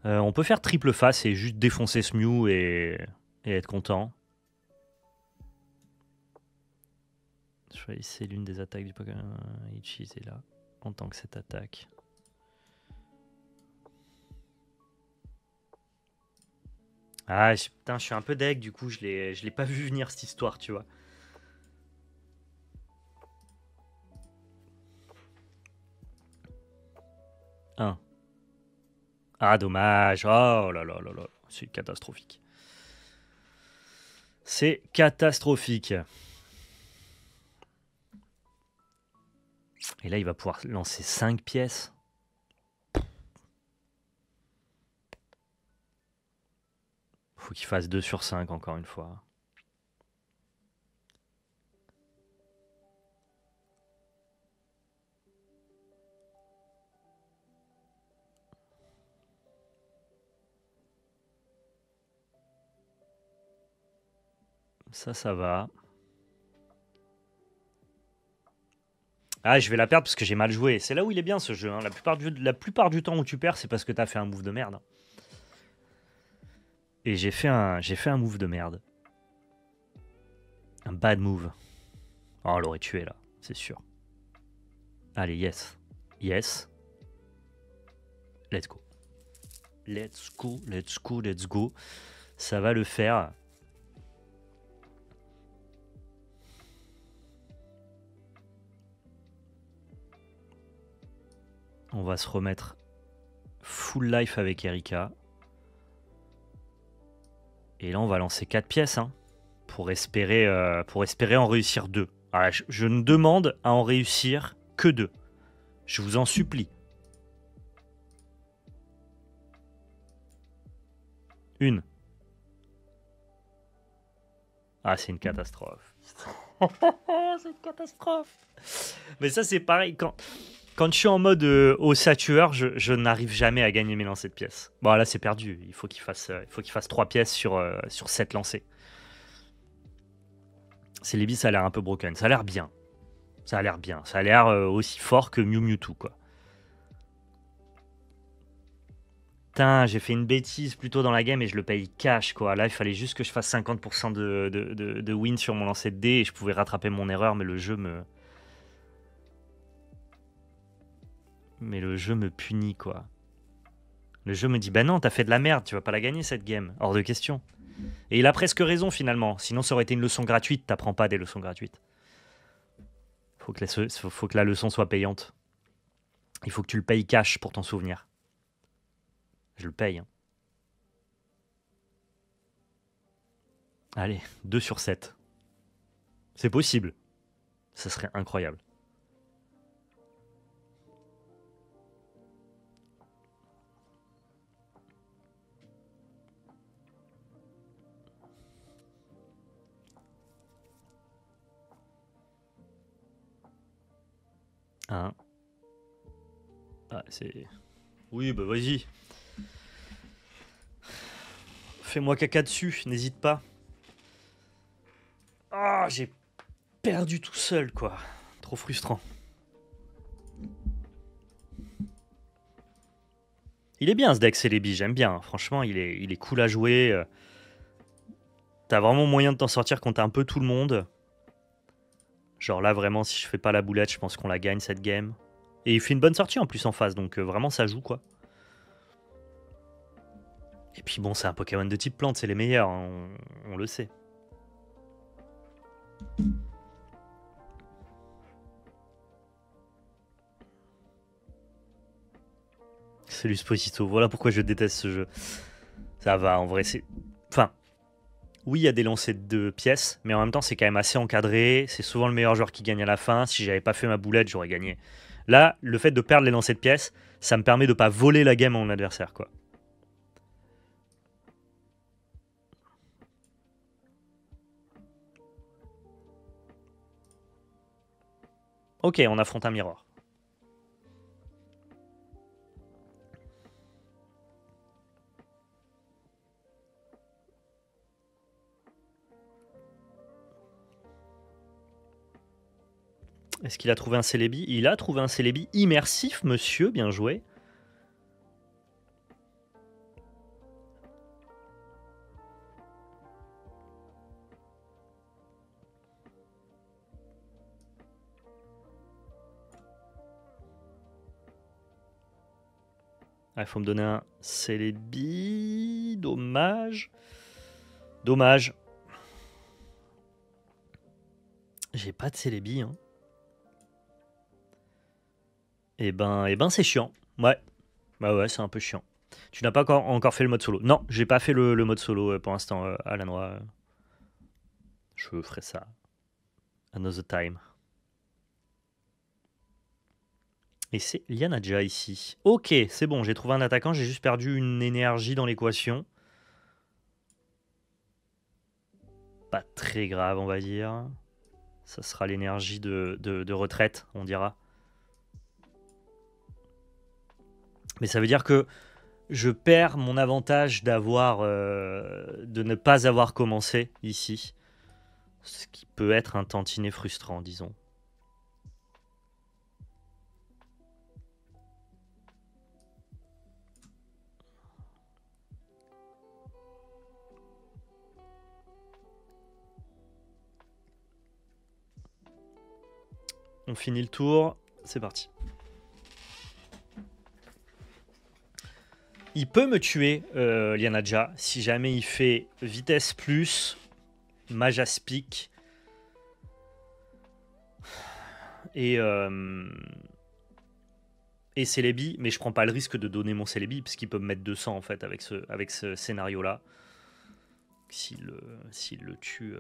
On peut faire triple face et juste défoncer ce Mew et être content. Choisissez l'une des attaques du Pokémon. Utilisez là en tant que cette attaque. Ah, putain, je suis un peu deg, du coup, je l'ai pas vu venir cette histoire, tu vois. Un. Ah, dommage. Oh là là là là. C'est catastrophique. C'est catastrophique. Et là, il va pouvoir lancer 5 pièces. Faut qu'il fasse 2 sur 5 encore une fois. Ça va. Ah, je vais la perdre parce que j'ai mal joué. C'est là où il est bien ce jeu. Hein. La plupart du temps où tu perds, c'est parce que t'as fait un move de merde. Et j'ai fait un move de merde. Un bad move. Oh, on l'aurait tué là, c'est sûr. Allez, yes. Yes. Let's go. Let's go, let's go, let's go. Ça va le faire. On va se remettre full life avec Erika. Et là, on va lancer 4 pièces hein, pour espérer en réussir 2. Alors, je ne demande à en réussir que 2. Je vous en supplie. Une. Ah, c'est une catastrophe. C'est une catastrophe. Mais ça, c'est pareil. Quand je suis en mode ossature, je n'arrive jamais à gagner mes lancers de pièces. Bon, là, c'est perdu. Il faut qu'il fasse 3 pièces sur 7 lancers. Celebi, ça a l'air un peu broken. Ça a l'air bien. Ça a l'air bien. Ça a l'air aussi fort que Mewtwo, quoi. Putain, j'ai fait une bêtise plus tôt dans la game et je le paye cash, quoi. Là, il fallait juste que je fasse 50% de win sur mon lancer de dés et je pouvais rattraper mon erreur, mais le jeu me... punit, quoi. Le jeu me dit, bah non, t'as fait de la merde, tu vas pas la gagner cette game. Hors de question. Et il a presque raison finalement. Sinon, ça aurait été une leçon gratuite. T'apprends pas des leçons gratuites. Faut que la leçon soit payante. Il faut que tu le payes cash pour t'en souvenir. Je le paye. Hein. Allez, 2 sur 7. C'est possible. Ça serait incroyable. Hein. Ah, c'est... Oui, bah vas-y. Fais-moi caca dessus, n'hésite pas. Ah, j'ai perdu tout seul, quoi. Trop frustrant. Il est bien ce deck Celebi, j'aime bien. Franchement, il est cool à jouer. T'as vraiment moyen de t'en sortir contre un peu tout le monde. Genre là, vraiment, si je fais pas la boulette, je pense qu'on la gagne cette game. Et il fait une bonne sortie en plus en face, donc vraiment ça joue quoi. Et puis bon, c'est un Pokémon de type plante, c'est les meilleurs, hein, on le sait. C'est l'Usposito, voilà pourquoi je déteste ce jeu. Ça va, en vrai, c'est... Enfin, oui, il y a des lancers de pièces, mais en même temps, c'est quand même assez encadré. C'est souvent le meilleur joueur qui gagne à la fin. Si j'avais pas fait ma boulette, j'aurais gagné. Là, le fait de perdre les lancers de pièces, ça me permet de pas voler la game à mon adversaire, quoi. Ok, on affronte un miroir. Est-ce qu'il a trouvé un Celebi? Il a trouvé un Celebi immersif, monsieur, bien joué. Il faut me donner un Celebi. Dommage. Dommage. J'ai pas de Celebi. Hein. Eh ben c'est chiant. Ouais. Bah ouais, c'est un peu chiant. Tu n'as pas encore fait le mode solo. Non, j'ai pas fait le mode solo pour l'instant, Alanois. Je ferai ça. Another time. Et c'est Lianadja ici. Ok, c'est bon, j'ai trouvé un attaquant, j'ai juste perdu une énergie dans l'équation. Pas très grave, on va dire. Ça sera l'énergie de retraite, on dira. Mais ça veut dire que je perds mon avantage de ne pas avoir commencé ici. Ce qui peut être un tantinet frustrant, disons. On finit le tour, c'est parti. Il peut me tuer, Lianadja, si jamais il fait vitesse plus, mage aspic et Celebi, mais je prends pas le risque de donner mon Celebi, puisqu'il peut me mettre 200 en fait avec ce scénario-là. S'il le tue...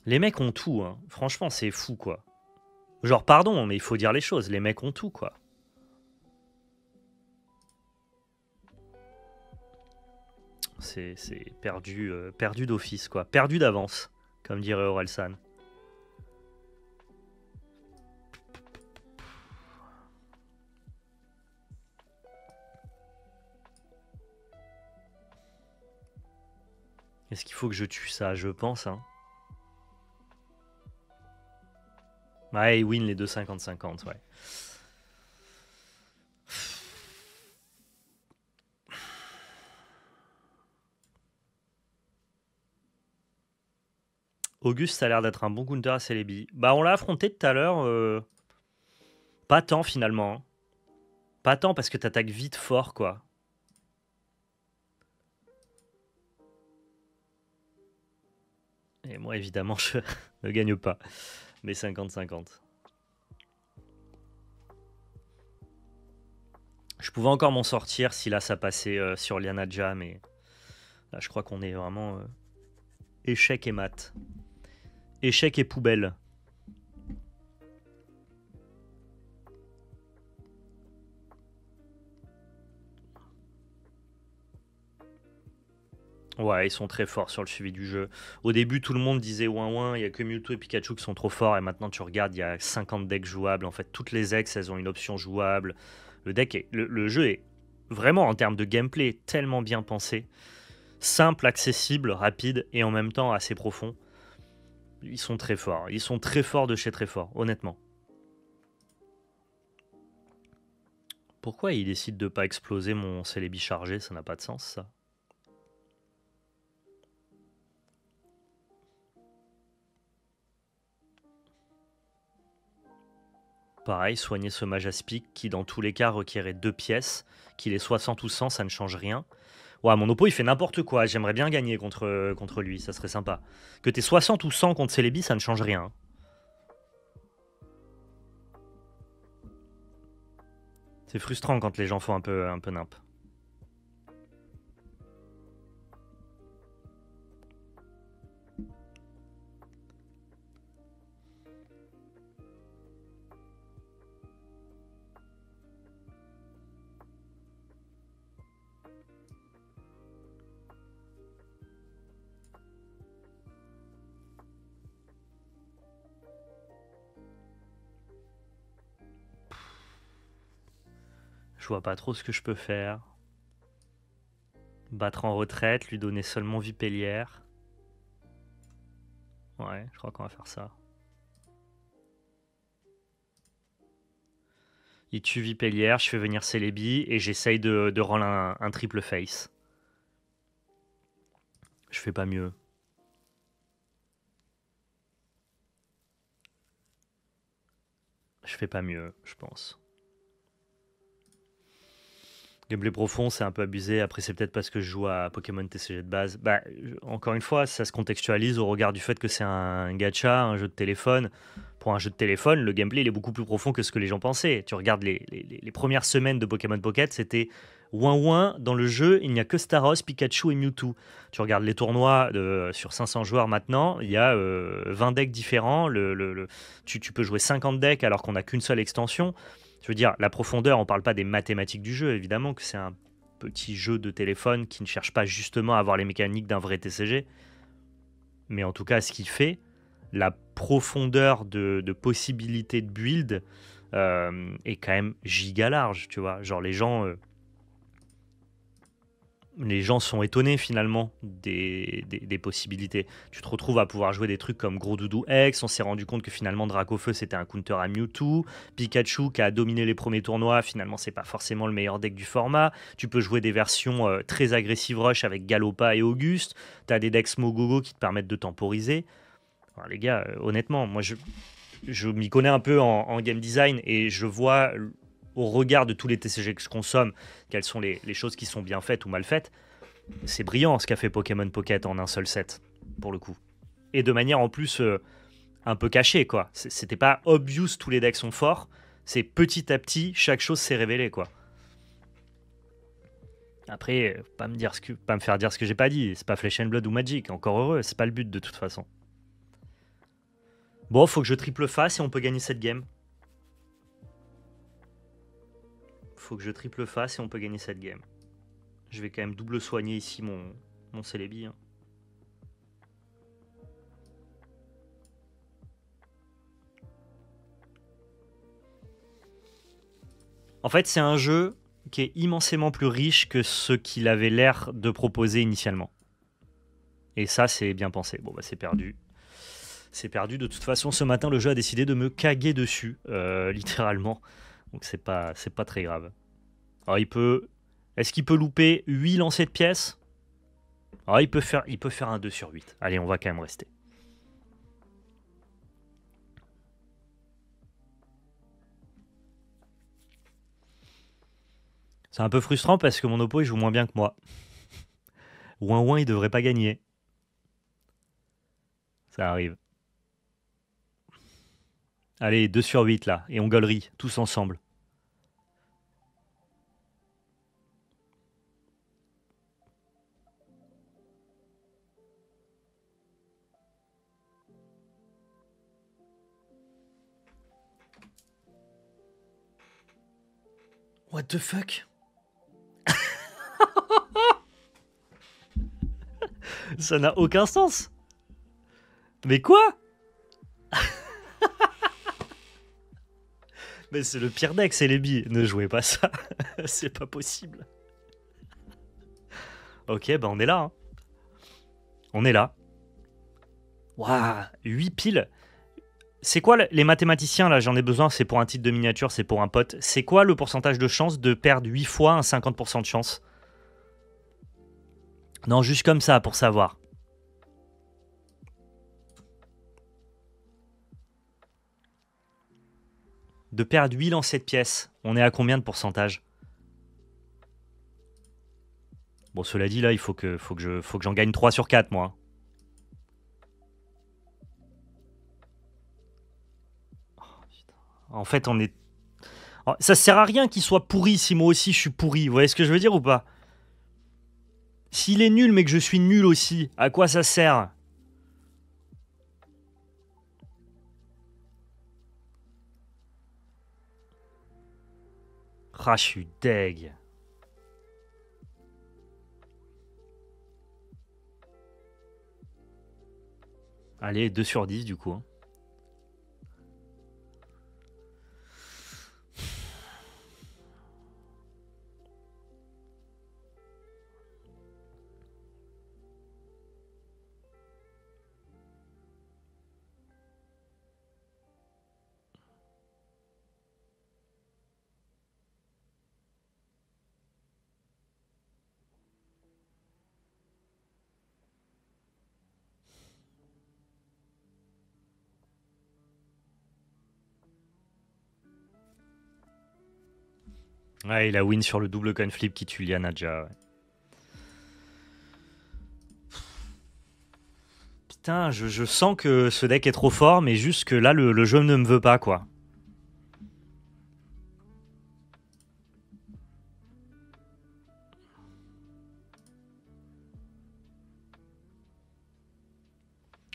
Les mecs ont tout, hein. Franchement, c'est fou, quoi. Genre, pardon, mais il faut dire les choses. Les mecs ont tout, quoi. C'est perdu, perdu d'office, quoi. Perdu d'avance, comme dirait Orelsan. Est-ce qu'il faut que je tue ça? Je pense, hein. Ouais, il win les deux 50-50, ouais. Auguste, ça a l'air d'être un bon counter à Celebi. Bah, on l'a affronté tout à l'heure. Pas tant finalement, hein. Pas tant parce que t'attaques vite fort, quoi. Et moi, évidemment, je ne gagne pas. Mais 50-50. Je pouvais encore m'en sortir si là ça passait sur Lianaja, mais là je crois qu'on est vraiment échec et mat. Échec et poubelle. Ouais, ils sont très forts sur le suivi du jeu. Au début, tout le monde disait ouin ouin, il y a que Mewtwo et Pikachu qui sont trop forts, et maintenant tu regardes, il y a 50 decks jouables. En fait, toutes les ex, elles ont une option jouable. Le jeu est vraiment, en termes de gameplay, tellement bien pensé. Simple, accessible, rapide, et en même temps assez profond. Ils sont très forts. Ils sont très forts de chez très forts, honnêtement. Pourquoi il décide de pas exploser mon Celebi chargé? Ça n'a pas de sens, ça. Pareil, soigner ce mage aspic qui, dans tous les cas, requérait 2 pièces. Qu'il ait 60 ou 100, ça ne change rien. Ouais, mon oppo, il fait n'importe quoi. J'aimerais bien gagner contre lui, ça serait sympa. Que t'aies 60 ou 100 contre Celebi, ça ne change rien. C'est frustrant quand les gens font un peu nimp. Je vois pas trop ce que je peux faire. Battre en retraite, lui donner seulement Vipellière. Ouais, je crois qu'on va faire ça. Il tue Vipellière, je fais venir Celebi et j'essaye de rendre un triple face. Je fais pas mieux. Je fais pas mieux, je pense. Gameplay profond, c'est un peu abusé. Après, c'est peut-être parce que je joue à Pokémon TCG de base. Bah, encore une fois, ça se contextualise au regard du fait que c'est un gacha, un jeu de téléphone. Pour un jeu de téléphone, le gameplay il est beaucoup plus profond que ce que les gens pensaient. Tu regardes les premières semaines de Pokémon Pocket, c'était ouin ouin. Dans le jeu, il n'y a que Staros, Pikachu et Mewtwo. Tu regardes les tournois sur 500 joueurs maintenant, il y a 20 decks différents. Tu peux jouer 50 decks alors qu'on n'a qu'une seule extension. Je veux dire, la profondeur, on ne parle pas des mathématiques du jeu, évidemment que c'est un petit jeu de téléphone qui ne cherche pas justement à avoir les mécaniques d'un vrai TCG. Mais en tout cas, ce qu'il fait, la profondeur de possibilités de build est quand même giga large, tu vois. Genre les gens sont étonnés finalement des possibilités. Tu te retrouves à pouvoir jouer des trucs comme Gros Doudou X, on s'est rendu compte que finalement Dracofeu c'était un counter à Mewtwo, Pikachu qui a dominé les premiers tournois, finalement c'est pas forcément le meilleur deck du format, tu peux jouer des versions très agressives rush avec Galopa et Auguste, tu as des decks Smogogo qui te permettent de temporiser. Alors, les gars, honnêtement, moi je m'y connais un peu en game design et je vois au regard de tous les TCG que je consomme, quelles sont les choses qui sont bien faites ou mal faites. C'est brillant ce qu'a fait Pokémon Pocket en un seul set, pour le coup. Et de manière en plus un peu cachée, quoi. C'était pas obvious, tous les decks sont forts. C'est petit à petit, chaque chose s'est révélée, quoi. Après, pas me faire dire ce que j'ai pas dit. C'est pas Flesh and Blood ou Magic, encore heureux, c'est pas le but de toute façon. Bon, faut que je triple face et on peut gagner cette game. Faut que je triple face et on peut gagner cette game. Je vais quand même double soigner ici mon Celebi. Hein. En fait, c'est un jeu qui est immensément plus riche que ce qu'il avait l'air de proposer initialement. Et ça, c'est bien pensé. Bon, bah c'est perdu. C'est perdu. De toute façon, ce matin, le jeu a décidé de me caguer dessus, littéralement. Donc c'est pas très grave. Alors est-ce qu'il peut louper 8 lancers de pièces? Alors il peut faire un 2 sur 8. Allez, on va quand même rester. C'est un peu frustrant parce que mon oppo il joue moins bien que moi. Ouin ouin, il devrait pas gagner. Ça arrive. Allez, 2 sur 8 là, et on gaulerie, tous ensemble. What the fuck? Ça n'a aucun sens. Mais quoi? Mais c'est le pire deck, c'est les billes. Ne jouez pas ça. C'est pas possible. Ok, bah on est là. Hein. On est là. Waouh, 8 piles. C'est quoi les mathématiciens là? J'en ai besoin, c'est pour un titre de miniature, c'est pour un pote. C'est quoi le pourcentage de chance de perdre 8 fois un 50% de chance? Non, juste comme ça, pour savoir. De perdre 8 dans cette pièce, on est à combien de pourcentage? Bon, cela dit, là, il faut que j'en gagne 3 sur 4, moi. Oh, en fait, on est... Oh, ça sert à rien qu'il soit pourri si moi aussi je suis pourri. Vous voyez ce que je veux dire ou pas? S'il est nul mais que je suis nul aussi, à quoi ça sert? Ah, je suis deg. Allez, 2 sur 10 du coup. Hein. Ouais, il a win sur le double coin flip qui tue Liana déjà. Ouais. Putain, je sens que ce deck est trop fort, mais juste que là, le jeu ne me veut pas, quoi.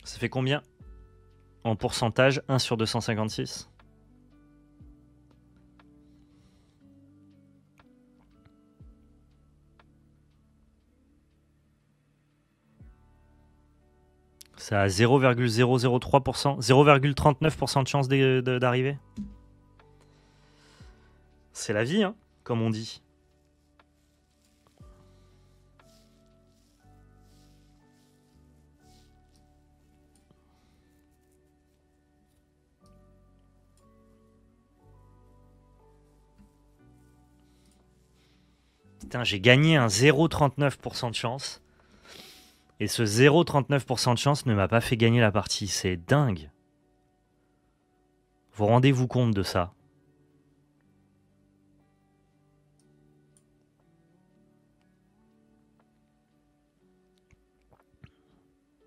Ça fait combien? En pourcentage, 1 sur 256. Ça a 0,003%, 0,39% de chance d'arriver. C'est la vie, hein, comme on dit. Putain, j'ai gagné un 0,39% de chance. Et ce 0,39% de chance ne m'a pas fait gagner la partie. C'est dingue. Vous rendez-vous compte de ça?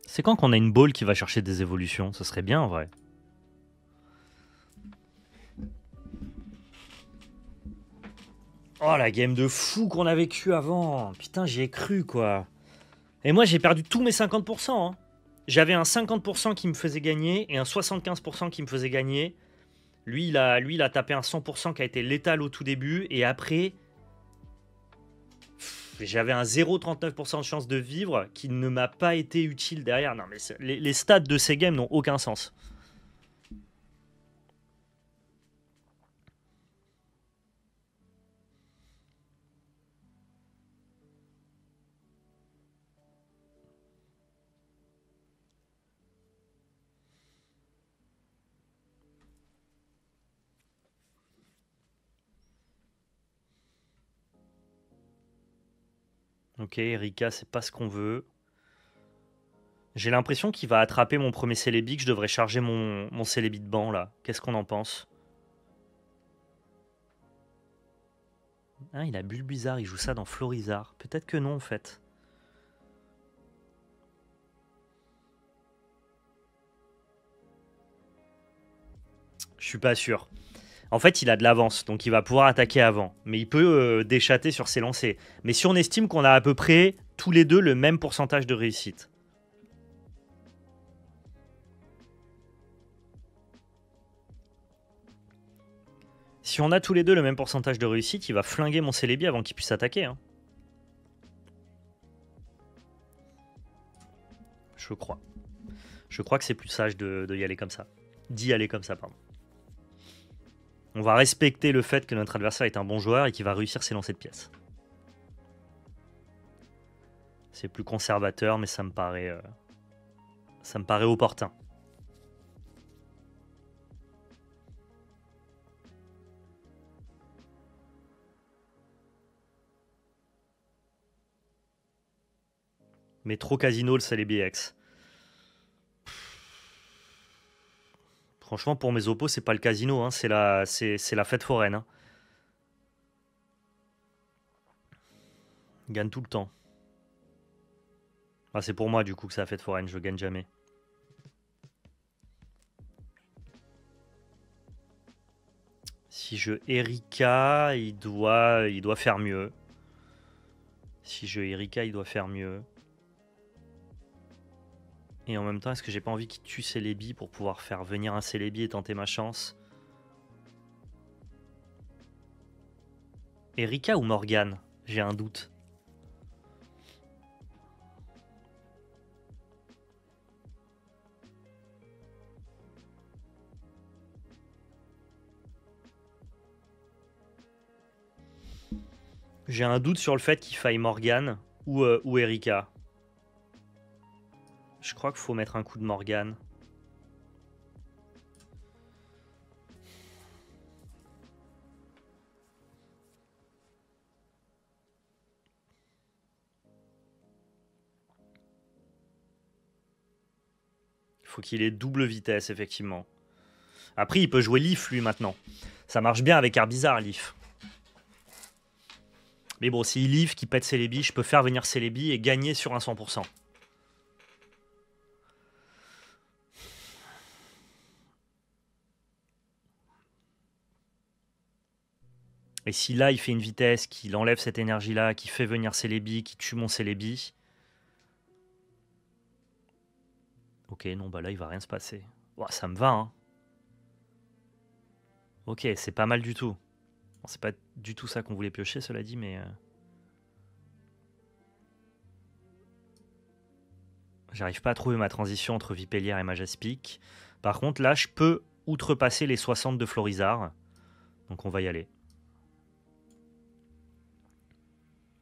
C'est quand qu'on a une ball qui va chercher des évolutions? Ce serait bien en vrai. Oh la game de fou qu'on a vécu avant. Putain, j'y ai cru quoi. Et moi j'ai perdu tous mes 50%. Hein. J'avais un 50% qui me faisait gagner et un 75% qui me faisait gagner. Lui il a tapé un 100% qui a été létal au tout début. Et après, j'avais un 0,39% de chance de vivre qui ne m'a pas été utile derrière. Non mais les stats de ces games n'ont aucun sens. Ok, Erika, c'est pas ce qu'on veut. J'ai l'impression qu'il va attraper mon premier Celebi, que je devrais charger mon Celebi de banc là. Qu'est-ce qu'on en pense? Ah, il a Bulbizarre, il joue ça dans Florizarre. Peut-être que non, en fait. Je suis pas sûr. En fait, il a de l'avance, donc il va pouvoir attaquer avant. Mais il peut déchatter sur ses lancers. Mais si on estime qu'on a à peu près tous les deux le même pourcentage de réussite. Si on a tous les deux le même pourcentage de réussite, il va flinguer mon Celebi avant qu'il puisse attaquer. Hein. Je crois. Je crois que c'est plus sage de y aller comme ça. D'y aller comme ça, pardon. On va respecter le fait que notre adversaire est un bon joueur et qu'il va réussir ses lancers de pièces. C'est plus conservateur, mais ça me paraît opportun. Mais trop casino le Celebi X. Franchement, pour mes oppos, c'est pas le casino, hein, c'est la fête foraine. Hein. Gagne tout le temps. Ah, c'est pour moi du coup que c'est la fête foraine, je gagne jamais. Si je Erika, il doit faire mieux. Si je Erika, il doit faire mieux. Et en même temps, est-ce que j'ai pas envie qu'il tue Celebi pour pouvoir faire venir un Celebi et tenter ma chance? Erika ou Morgane? J'ai un doute. J'ai un doute sur le fait qu'il faille Morgane ou Erika. Je crois qu'il faut mettre un coup de Morgane. Il faut qu'il ait double vitesse, effectivement. Après, il peut jouer Leaf, lui, maintenant. Ça marche bien avec Herbizarre, Leaf. Mais bon, s'il Leaf, qui pète Celebi, je peux faire venir Celebi et gagner sur un 100%. Et si là, il fait une vitesse, qu'il enlève cette énergie-là, qu'il fait venir Celebi, qu'il tue mon Celebi... Ok, non, bah là, il va rien se passer. Oh, ça me va, hein. Ok, c'est pas mal du tout. Bon, c'est pas du tout ça qu'on voulait piocher, cela dit, mais... J'arrive pas à trouver ma transition entre Vipellière et Majaspic. Par contre, là, je peux outrepasser les 60 de Florizarre. Donc on va y aller.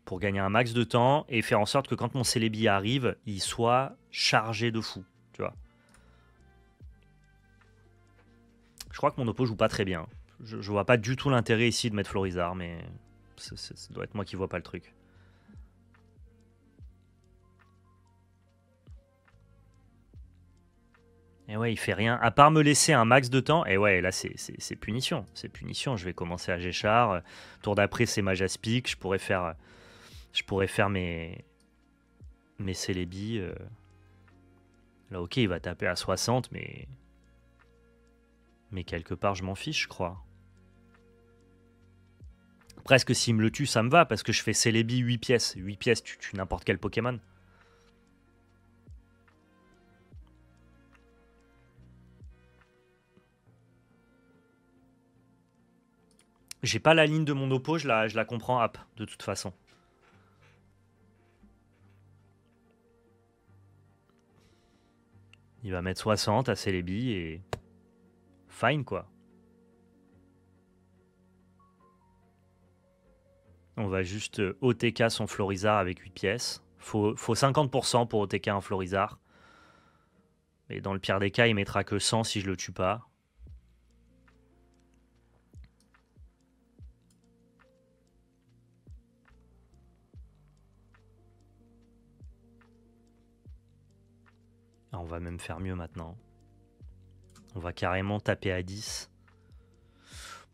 Pour gagner un max de temps et faire en sorte que quand mon Celebi arrive, il soit chargé de fou. Tu vois. Je crois que mon oppo joue pas très bien. Je vois pas du tout l'intérêt ici de mettre Florizarre, mais ça doit être moi qui vois pas le truc. Et ouais, il fait rien. À part me laisser un max de temps. Et ouais, là, c'est punition. C'est punition. Je vais commencer à Géchard. Tour d'après, c'est Majaspic. Je pourrais faire mes Celebi. Là, ok, il va taper à 60, mais quelque part, je m'en fiche, je crois. Presque s'il me le tue, ça me va, parce que je fais Celebi 8 pièces. 8 pièces, tu tues n'importe quel Pokémon. J'ai pas la ligne de mon oppo, je la comprends app, de toute façon. Il va mettre 60 à Celebi et... Fine, quoi. On va juste OTK son Florizarre avec 8 pièces. Faut 50% pour OTK un Florizarre. Et dans le pire des cas, il mettra que 100 si je le tue pas. Ah, on va même faire mieux maintenant. On va carrément taper à 10.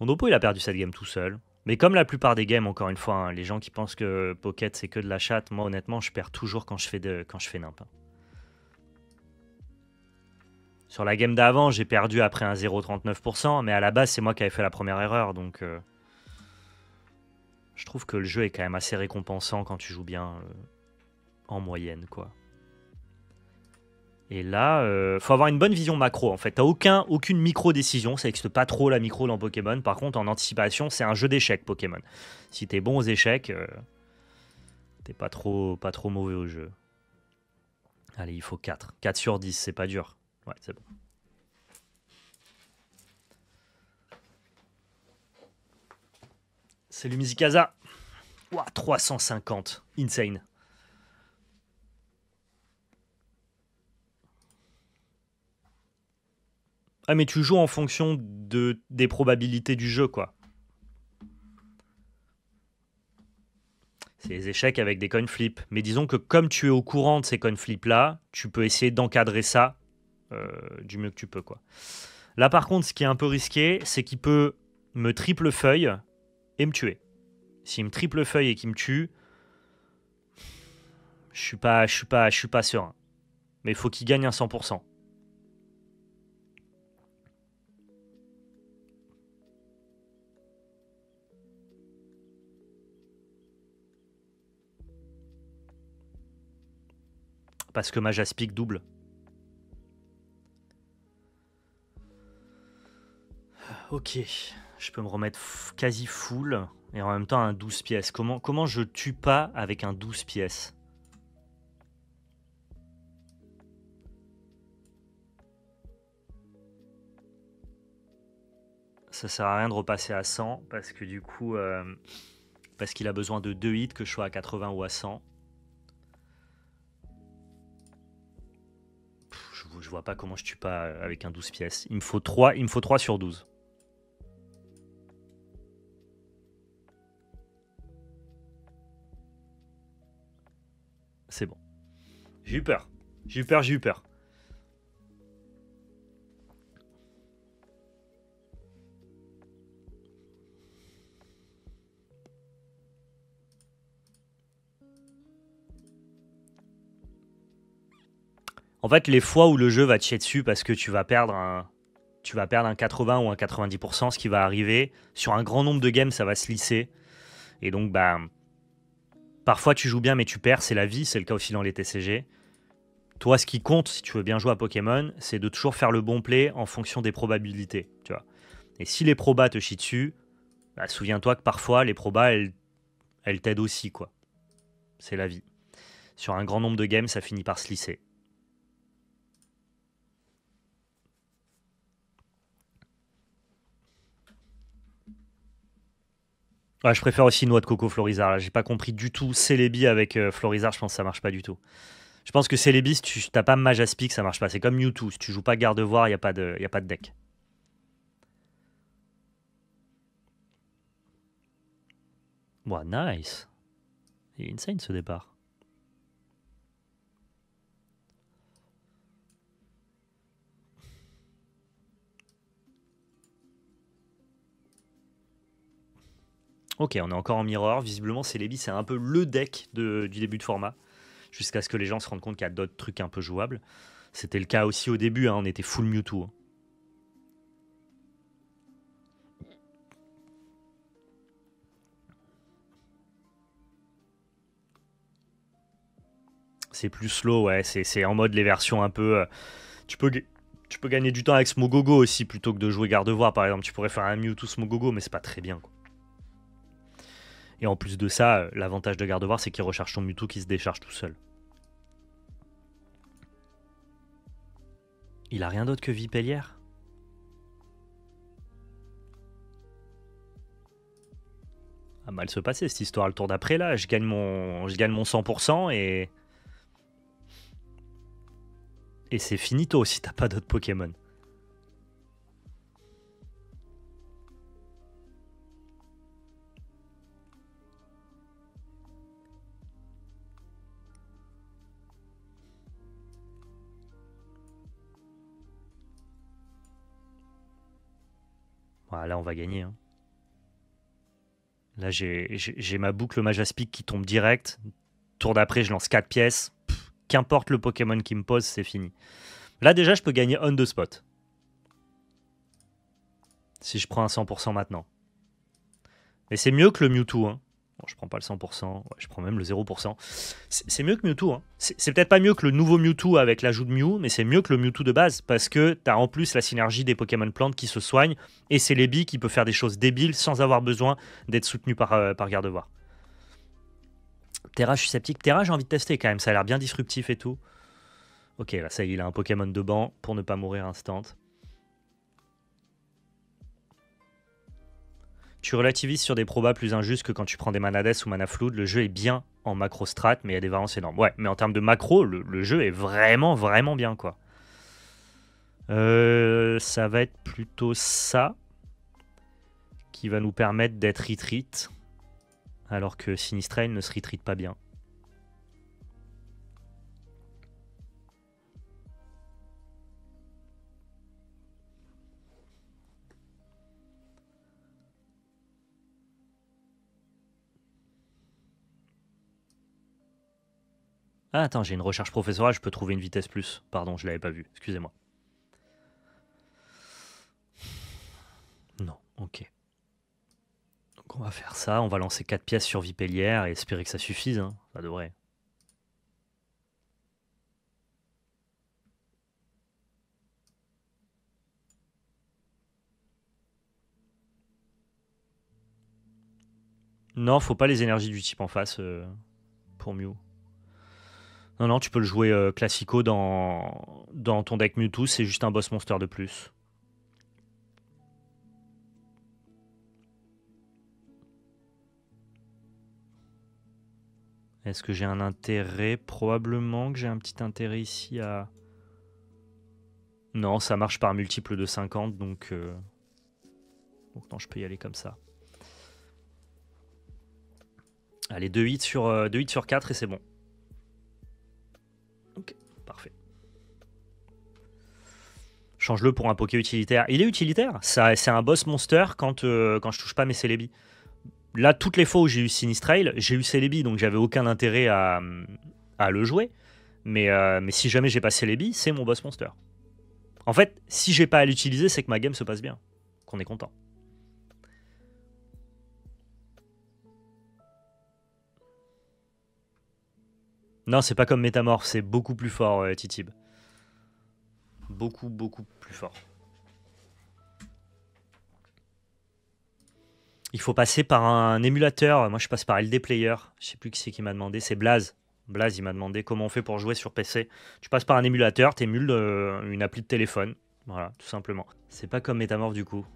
Mon oppo, il a perdu cette game tout seul. Mais comme la plupart des games, encore une fois, hein, les gens qui pensent que Pocket c'est que de la chatte, moi honnêtement, je perds toujours quand je fais nimp, hein. Sur la game d'avant, j'ai perdu après un 0,39%, mais à la base, c'est moi qui avais fait la première erreur, donc je trouve que le jeu est quand même assez récompensant quand tu joues bien en moyenne, quoi. Et là, faut avoir une bonne vision macro en fait. T'as aucune micro-décision, ça n'existe pas trop la micro dans Pokémon. Par contre, en anticipation, c'est un jeu d'échecs Pokémon. Si t'es bon aux échecs, t'es pas trop mauvais au jeu. Allez, il faut 4. 4 sur 10, c'est pas dur. Ouais, c'est bon. Salut Mizikaza. Ouah, 350. Insane. Ah, mais tu joues en fonction des probabilités du jeu, quoi. C'est les échecs avec des coin flips. Mais disons que comme tu es au courant de ces coin flips là, tu peux essayer d'encadrer ça du mieux que tu peux, quoi. Là, par contre, ce qui est un peu risqué, c'est qu'il peut me triple feuille et me tuer. S'il me triple feuille et qu'il me tue, je suis pas serein. Mais il faut qu'il gagne un 100%. Parce que ma Jaspic double. Ok, je peux me remettre quasi full et en même temps un 12 pièces. Comment je tue pas avec un 12 pièces? Ça sert à rien de repasser à 100 parce que du coup, parce qu'il a besoin de 2 hits, que je sois à 80 ou à 100. Je vois pas comment je tue pas avec un 12 pièces. Il me faut 3 sur 12. C'est bon. J'ai eu peur. J'ai eu peur, j'ai eu peur. En fait, les fois où le jeu va te chier dessus parce que tu vas perdre un 80 ou un 90%, ce qui va arriver, sur un grand nombre de games, ça va se lisser. Et donc, bah, parfois tu joues bien mais tu perds, c'est la vie, c'est le cas aussi dans les TCG. Toi, ce qui compte, si tu veux bien jouer à Pokémon, c'est de toujours faire le bon play en fonction des probabilités, tu vois. Et si les probas te chient dessus, bah, souviens-toi que parfois, les probas, elles t'aident aussi, quoi. C'est la vie. Sur un grand nombre de games, ça finit par se lisser. Ouais, je préfère aussi Noix de Coco Florizard. Là, j'ai pas compris du tout Celebi avec Florizard, je pense que ça marche pas du tout. Je pense que Celebi, si tu t'as pas Majaspic, ça marche pas. C'est comme Mewtwo. Si tu joues pas Gardevoir, y a pas de deck. Ouah, nice. Il est insane ce départ. Ok, on est encore en mirror. Visiblement, Celebi, c'est un peu le deck du début de format. Jusqu'à ce que les gens se rendent compte qu'il y a d'autres trucs un peu jouables. C'était le cas aussi au début, hein, on était full Mewtwo, hein. C'est plus slow, ouais, c'est en mode les versions un peu... tu, peux, tu peux gagner du temps avec Smogogo aussi, plutôt que de jouer Gardevoir, par exemple. Tu pourrais faire un Mewtwo Smogogo, mais c'est pas très bien, quoi. Et en plus de ça, l'avantage de Gardevoir, c'est qu'il recharge ton Mewtwo qui se décharge tout seul. Il a rien d'autre que Vipellière? Ah, mal se passer cette histoire. Le tour d'après, là, je gagne mon 100% et c'est finito si t'as pas d'autres Pokémon. Voilà, là, on va gagner, hein. Là, j'ai ma boucle Majaspic qui tombe direct. Tour d'après, je lance 4 pièces. Qu'importe le Pokémon qui me pose, c'est fini. Là, déjà, je peux gagner on the spot. Si je prends un 100% maintenant. Mais c'est mieux que le Mewtwo. Hein. Bon, je prends pas le 100%. Ouais, je prends même le 0%. C'est mieux que Mewtwo. Hein. C'est peut-être pas mieux que le nouveau Mewtwo avec l'ajout de Mew, mais c'est mieux que le Mewtwo de base. Parce que t'as en plus la synergie des Pokémon plantes qui se soignent. Et c'est Celebi qui peut faire des choses débiles sans avoir besoin d'être soutenu par Gardevoir. Terra, je suis sceptique. Terra, j'ai envie de tester quand même. Ça a l'air bien disruptif et tout. Ok, là, ça y est, il a un Pokémon de banc pour ne pas mourir instant. Tu relativises sur des probas plus injustes que quand tu prends des Manades ou Manaflood. Le jeu est bien en macro strat, mais il y a des variances énormes. Ouais, mais en termes de macro, le jeu est vraiment, vraiment bien, quoi. Ça va être plutôt ça qui va nous permettre d'être retreat, alors que Sinistrail ne se retreat pas bien. Ah, attends, j'ai une recherche professorale, je peux trouver une vitesse plus. Pardon, je l'avais pas vu, excusez-moi. Non, ok. Donc on va faire ça, on va lancer 4 pièces sur Vipellière et espérer que ça suffise, hein. Ça devrait. Non, faut pas les énergies du type en face pour Mew. Non, non, tu peux le jouer classico dans ton deck Mewtwo, c'est juste un boss monster de plus. Est-ce que j'ai un intérêt? Probablement que j'ai un petit intérêt ici à... Non, ça marche par multiple de 50, donc non, je peux y aller comme ça. Allez, 2 hits sur 4 et c'est bon. Ok, parfait. Change-le pour un Poké utilitaire. Il est utilitaire. C'est un boss monster quand je touche pas mes Celebi. Là, toutes les fois où j'ai eu Sinistrail, j'ai eu Celebi, donc j'avais aucun intérêt à le jouer. Mais si jamais j'ai pas Celebi, c'est mon boss monster. En fait, si j'ai pas à l'utiliser, c'est que ma game se passe bien. Qu'on est content. Non, c'est pas comme Métamorph, c'est beaucoup plus fort, Titib. Beaucoup, beaucoup plus fort. Il faut passer par un émulateur. Moi, je passe par LD Player. Je sais plus qui c'est qui m'a demandé. C'est Blaze. Blaze, il m'a demandé comment on fait pour jouer sur PC. Tu passes par un émulateur, t'émules une appli de téléphone. Voilà, tout simplement. C'est pas comme Métamorph du coup.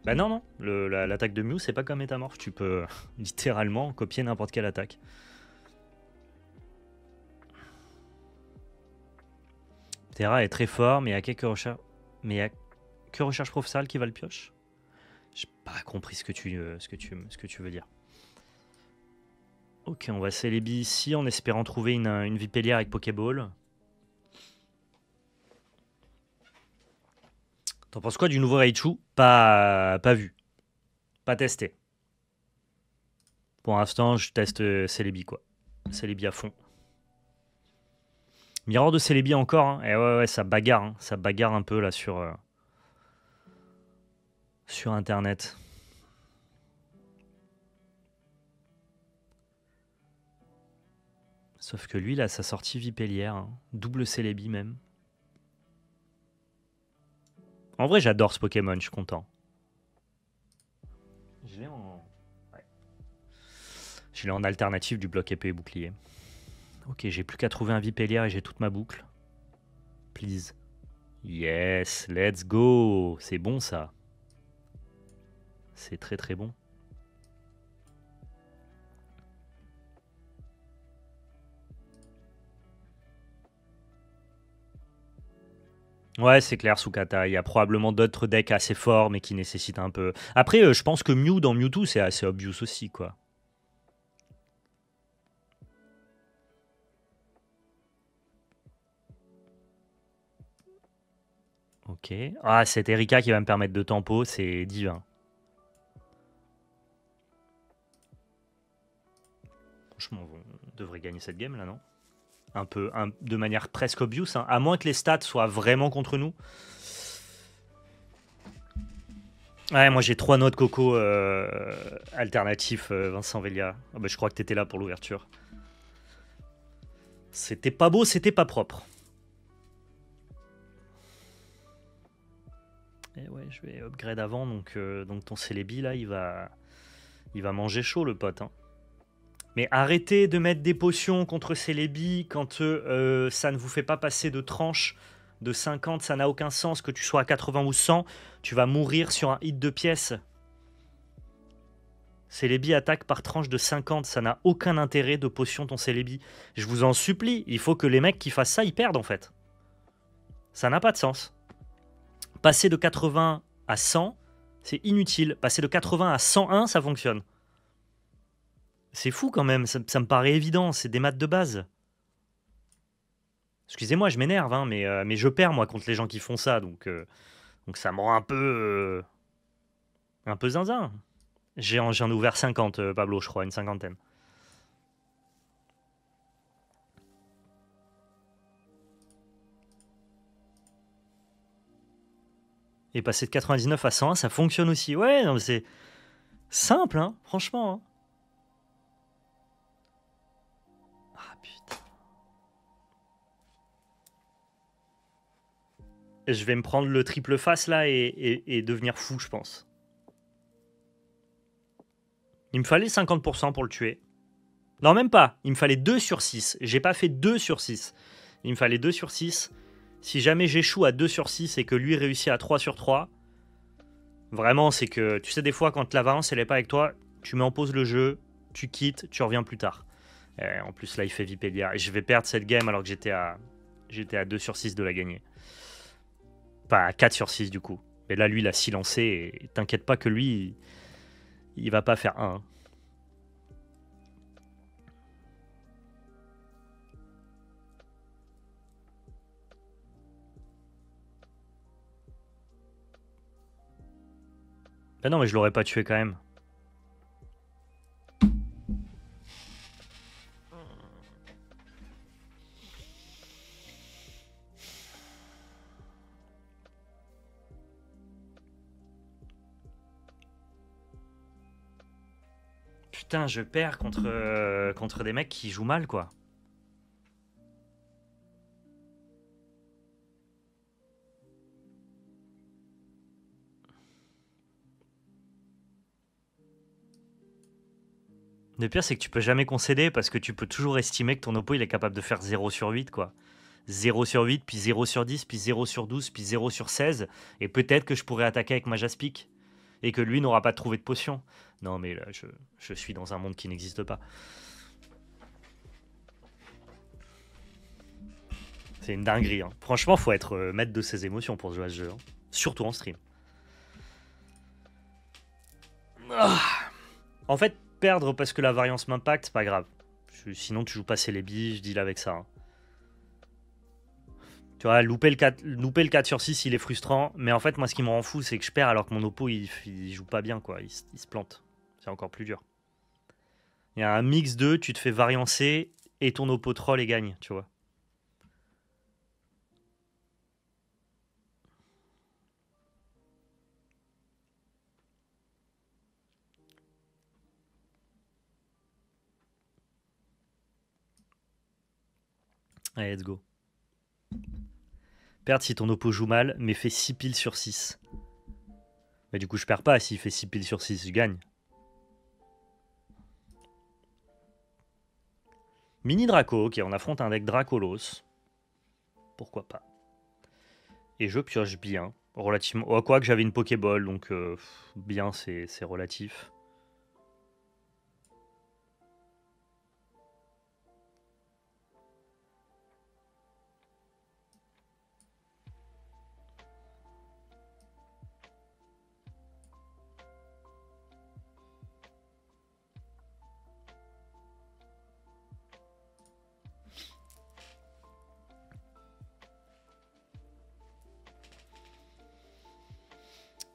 Bah non, non. L'attaque de Mew, c'est pas comme Métamorph. Tu peux littéralement copier n'importe quelle attaque. Terra est très fort, mais il y a quelques recherches. Mais il y a que recherche professorale qui va le pioche. J'ai pas compris ce que tu veux dire. Ok, on va Celebi ici en espérant trouver une Vipellière avec Pokéball. T'en penses quoi du nouveau Raichu? Pas vu. Pas testé. Pour l'instant, je teste Celebi, quoi. Celebi à fond. Miroir de Celebi encore. Hein. Et ouais, ça bagarre. Hein. Ça bagarre un peu là sur Internet. Sauf que lui, là, sa sortie Vipellière. Hein. Double Celebi même. En vrai, j'adore ce Pokémon, je suis content. Je l'ai en... Ouais. Je l'ai en alternative du bloc épée et bouclier. Ok, j'ai plus qu'à trouver un Vipellière et j'ai toute ma boucle. Please. Yes, let's go. C'est bon ça. C'est très très bon. Ouais, c'est clair, Sukata. Il y a probablement d'autres decks assez forts, mais qui nécessitent un peu. Après, je pense que Mew dans Mewtwo, c'est assez obvious aussi, quoi. Ok. Ah, c'est Erika qui va me permettre de tempo, c'est divin. Franchement, on devrait gagner cette game là, non? De manière presque obvious, hein. À moins que les stats soient vraiment contre nous. Ouais, moi j'ai 3 noix de coco alternatifs, Vincent Velia. Ah bah, je crois que t'étais là pour l'ouverture. C'était pas beau, c'était pas propre. Et ouais, je vais upgrade avant, donc ton Celebi là, il va manger chaud le pote. Hein. Mais arrêtez de mettre des potions contre Celebi quand ça ne vous fait pas passer de tranche de 50, ça n'a aucun sens que tu sois à 80 ou 100, tu vas mourir sur un hit de pièce. Celebi attaque par tranche de 50, ça n'a aucun intérêt de potion ton Celebi. Je vous en supplie, il faut que les mecs qui fassent ça, ils perdent en fait. Ça n'a pas de sens. Passer de 80 à 100, c'est inutile. Passer de 80 à 101, ça fonctionne. C'est fou quand même, ça me paraît évident, c'est des maths de base. Excusez-moi, je m'énerve, hein, mais je perds moi contre les gens qui font ça, donc ça me rend un peu zinzin. J'en ai ouvert 50, Pablo, je crois, une cinquantaine. Et passer de 99 à 101, ça fonctionne aussi. Ouais, non, mais c'est simple, hein, franchement. Hein. Ah putain. Je vais me prendre le triple face là et devenir fou, je pense. Il me fallait 50% pour le tuer. Non, même pas. Il me fallait 2 sur 6. J'ai pas fait 2 sur 6. Il me fallait 2 sur 6. Si jamais j'échoue à 2 sur 6 et que lui réussit à 3 sur 3, vraiment, c'est que, tu sais, des fois, quand la variance, elle est pas avec toi, tu mets en pause le jeu, tu quittes, tu reviens plus tard. Et en plus, là, il fait Vipédia. Et je vais perdre cette game alors que j'étais à 2 sur 6 de la gagner. Pas à 4 sur 6, du coup. Mais là, lui, il a silencé. Et t'inquiète pas que lui, il va pas faire 1. Ben non, mais je l'aurais pas tué quand même. Putain, je perds contre des mecs qui jouent mal, quoi. Le pire, c'est que tu peux jamais concéder parce que tu peux toujours estimer que ton oppo il est capable de faire 0 sur 8, quoi. 0 sur 8, puis 0 sur 10, puis 0 sur 12, puis 0 sur 16. Et peut-être que je pourrais attaquer avec ma Jaspic. Et que lui n'aura pas trouvé de potion. Non, mais là, je suis dans un monde qui n'existe pas. C'est une dinguerie. Hein. Franchement, faut être maître de ses émotions pour jouer à ce jeu. Hein. Surtout en stream. Ah. En fait, perdre parce que la variance m'impacte, c'est pas grave. Sinon, tu joues pas Celebi, je deal avec ça. Hein. Tu vois, louper le 4 sur 6, il est frustrant. Mais en fait, moi, ce qui me rend fou, c'est que je perds alors que mon oppo, il joue pas bien, quoi. Il se plante. C'est encore plus dur. Il y a un mix de, tu te fais variancer et ton oppo troll et gagne, tu vois. Allez, let's go. Perdre si ton oppo joue mal, mais fait 6 piles sur 6. Mais du coup, je perds pas. S'il fait 6 piles sur 6, je gagne. Mini Draco, ok, on affronte un deck Dracolos. Pourquoi pas. Et je pioche bien. Relativement. Oh, quoi que j'avais une Pokéball, donc bien, c'est relatif.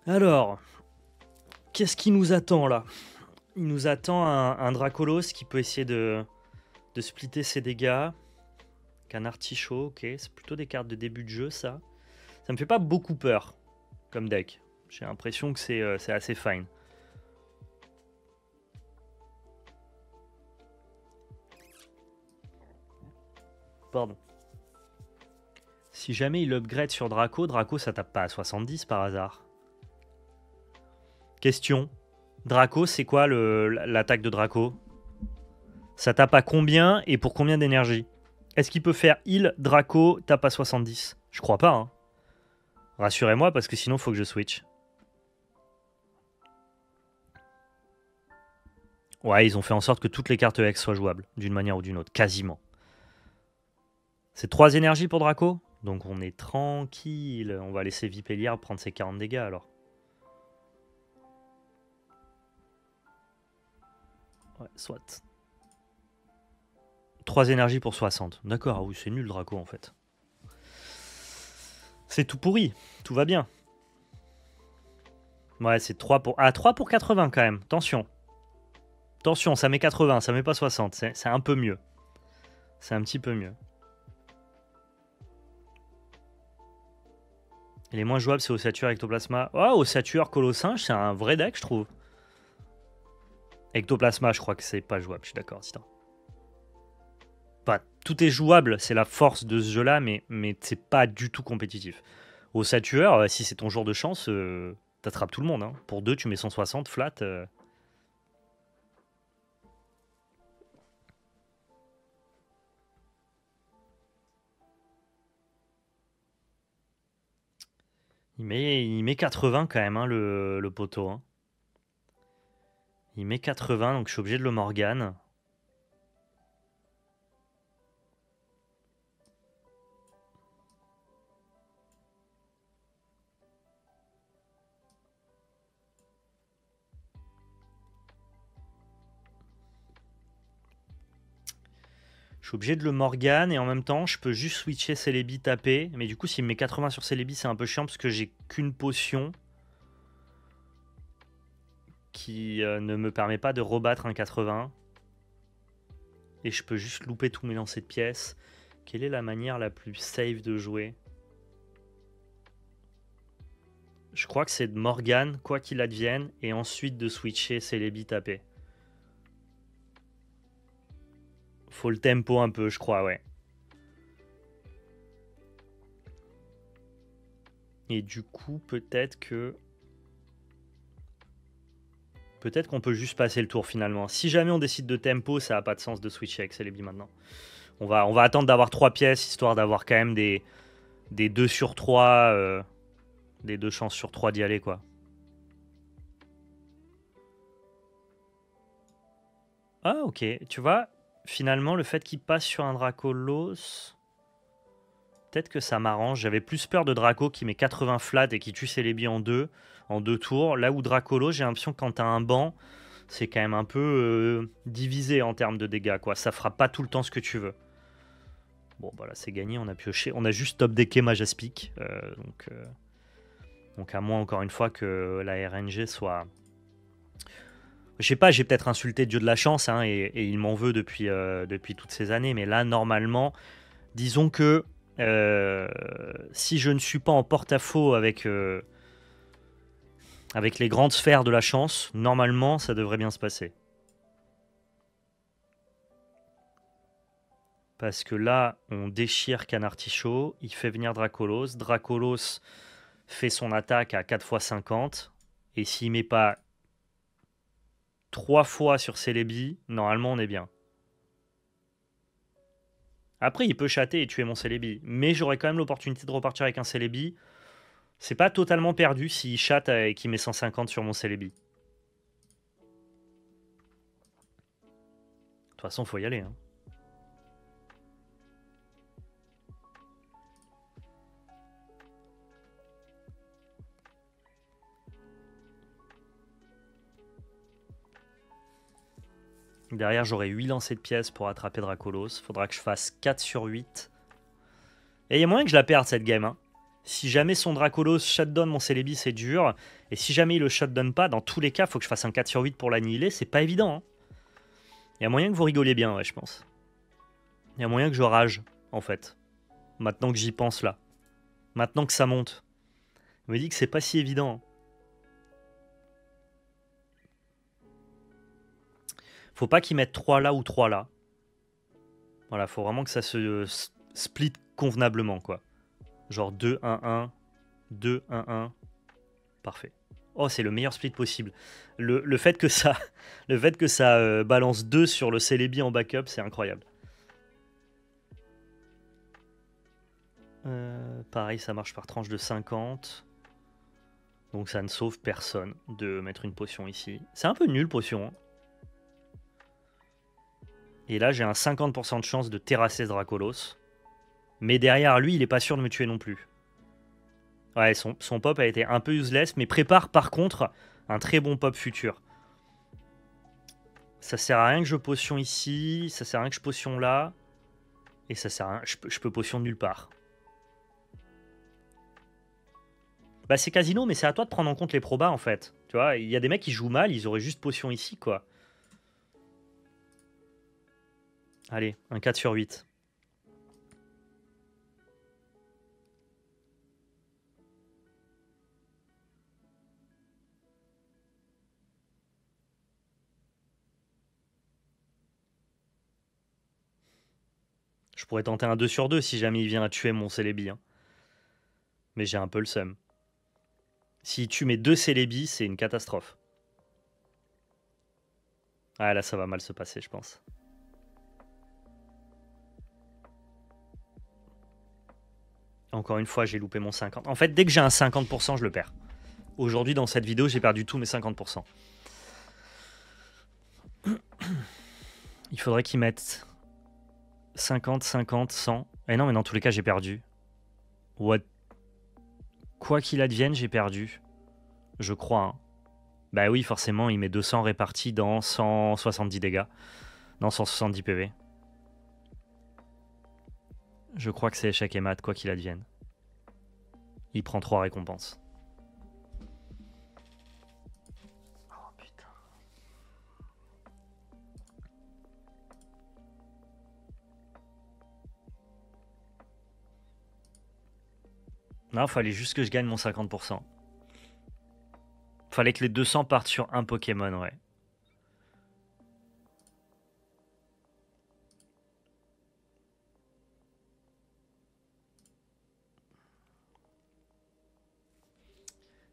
Alors, qu'est-ce qui nous attend là? Il nous attend un Dracolos qui peut essayer de de splitter ses dégâts. Qu'un artichaut, ok. C'est plutôt des cartes de début de jeu, ça. Ça me fait pas beaucoup peur comme deck. J'ai l'impression que c'est assez fine. Pardon. Si jamais il upgrade sur Draco, Draco ça tape pas à 70 par hasard. Question. Draco, c'est quoi l'attaque de Draco? Ça tape à combien et pour combien d'énergie? Est-ce qu'il peut faire heal, Draco, tape à 70? Je crois pas, hein. Rassurez-moi parce que sinon il faut que je switch. Ouais, ils ont fait en sorte que toutes les cartes X soient jouables, d'une manière ou d'une autre, quasiment. C'est 3 énergies pour Draco, donc on est tranquille. On va laisser Vipellier prendre ses 40 dégâts alors. Ouais, soit. 3 énergies pour 60. D'accord, ah oui, c'est nul Draco en fait. C'est tout pourri, tout va bien. Ouais, c'est 3 pour... Ah, 3 pour 80 quand même, attention. Attention, ça met 80, ça met pas 60, c'est un peu mieux. C'est un petit peu mieux. Et les moins jouables, c'est Ossature, Ectoplasma. Oh, Ossature, Colossinge, c'est un vrai deck, je trouve. Ectoplasma, je crois que c'est pas jouable, je suis d'accord, Titan. Enfin, tout est jouable, c'est la force de ce jeu-là, mais c'est pas du tout compétitif. Ossature, si c'est ton jour de chance, t'attrapes tout le monde. Hein. Pour 2, tu mets 160 flat. Il met 80 quand même, hein, le poteau. Hein. Il met 80, donc je suis obligé de le Morgane. Je suis obligé de le Morgane et en même temps, je peux juste switcher Celebi taper. Mais du coup, s'il me met 80 sur Celebi, c'est un peu chiant parce que j'ai qu'une potion qui ne me permet pas de rebattre un 80. Et je peux juste louper tous mes lancers de pièces. Quelle est la manière la plus safe de jouer? Je crois que c'est de Morgane, quoi qu'il advienne, et ensuite de switcher Celebi taper. Faut le tempo un peu, je crois, ouais. Et du coup, peut-être que... Peut-être qu'on peut juste passer le tour finalement. Si jamais on décide de tempo, ça n'a pas de sens de switcher avec Celebi maintenant. On va attendre d'avoir 3 pièces, histoire d'avoir quand même des 2 sur 3, des 2 chances sur 3 d'y aller, quoi. Ah, ok. Tu vois, finalement, le fait qu'il passe sur un Dracolos... Peut-être que ça m'arrange. J'avais plus peur de Draco qui met 80 flat et qui tue Celebi en 2 tours. Là où Dracolos, j'ai l'impression que quand t'as un banc, c'est quand même un peu divisé en termes de dégâts, quoi. Ça fera pas tout le temps ce que tu veux. Bon, voilà, c'est gagné, on a pioché. On a juste top decké Majaspic. Donc à moins, encore une fois, que la RNG soit... Je sais pas, j'ai peut-être insulté Dieu de la chance, hein, et il m'en veut depuis toutes ces années. Mais là, normalement, disons que si je ne suis pas en porte-à-faux avec les grandes sphères de la chance, normalement, ça devrait bien se passer. Parce que là, on déchire Canartichaud, il fait venir Dracolos. Dracolos fait son attaque à 4 x 50. Et s'il met pas 3 fois sur Celebi, normalement, on est bien. Après, il peut chatter et tuer mon Celebi. Mais j'aurai quand même l'opportunité de repartir avec un Celebi. C'est pas totalement perdu s'il chatte et qu'il met 150 sur mon Celebi. De toute façon, faut y aller. Hein. Derrière, j'aurai 8 lancers de pièces pour attraper Dracolos. Faudra que je fasse 4 sur 8. Et il y a moyen que je la perde cette game. Hein. Si jamais son Dracolos shutdown mon Celebi, c'est dur. Et si jamais il le shutdown pas, dans tous les cas, il faut que je fasse un 4 sur 8 pour l'annihiler. C'est pas évident. Hein. Il y a moyen que vous rigoliez bien, ouais, je pense. Il y a moyen que je rage, en fait. Maintenant que j'y pense, là. Maintenant que ça monte. Je me dis que c'est pas si évident. Faut pas qu'ils mettent 3 là ou 3 là. Voilà, faut vraiment que ça se split convenablement, quoi. Genre 2-1-1, 2-1-1. Parfait. Oh, c'est le meilleur split possible. Le fait que ça, le fait que ça balance 2 sur le Celebi en backup, c'est incroyable. Pareil, ça marche par tranche de 50. Donc ça ne sauve personne de mettre une potion ici. C'est un peu nul, potion. Hein. Et là, j'ai un 50% de chance de terrasser ce Dracolos. Mais derrière lui, il est pas sûr de me tuer non plus. Ouais, son pop a été un peu useless, mais prépare par contre un très bon pop futur. Ça sert à rien que je potion ici, ça sert à rien que je potion là. Et ça sert à rien, je peux potion nulle part. Bah c'est casino, mais c'est à toi de prendre en compte les probas en fait. Tu vois, il y a des mecs qui jouent mal, ils auraient juste potion ici quoi. Allez, un 4 sur 8. Je pourrais tenter un 2 sur 2 si jamais il vient à tuer mon Celebi. Hein. Mais j'ai un peu le seum. S'il tue mes 2 Celebi, c'est une catastrophe. Ah là, ça va mal se passer, je pense. Encore une fois, j'ai loupé mon 50. En fait, dès que j'ai un 50%, je le perds. Aujourd'hui, dans cette vidéo, j'ai perdu tous mes 50%. Il faudrait qu'ils mettent 50, 50, 100. Eh non, mais dans tous les cas, j'ai perdu. What? Quoi qu'il advienne, j'ai perdu. Je crois. Hein. Bah oui, forcément, il met 200 répartis dans 170 dégâts. Dans 170 PV. Je crois que c'est échec et mat, quoi qu'il advienne. Il prend 3 récompenses. Oh putain. Non, fallait juste que je gagne mon 50%. Fallait que les 200 partent sur un Pokémon, ouais.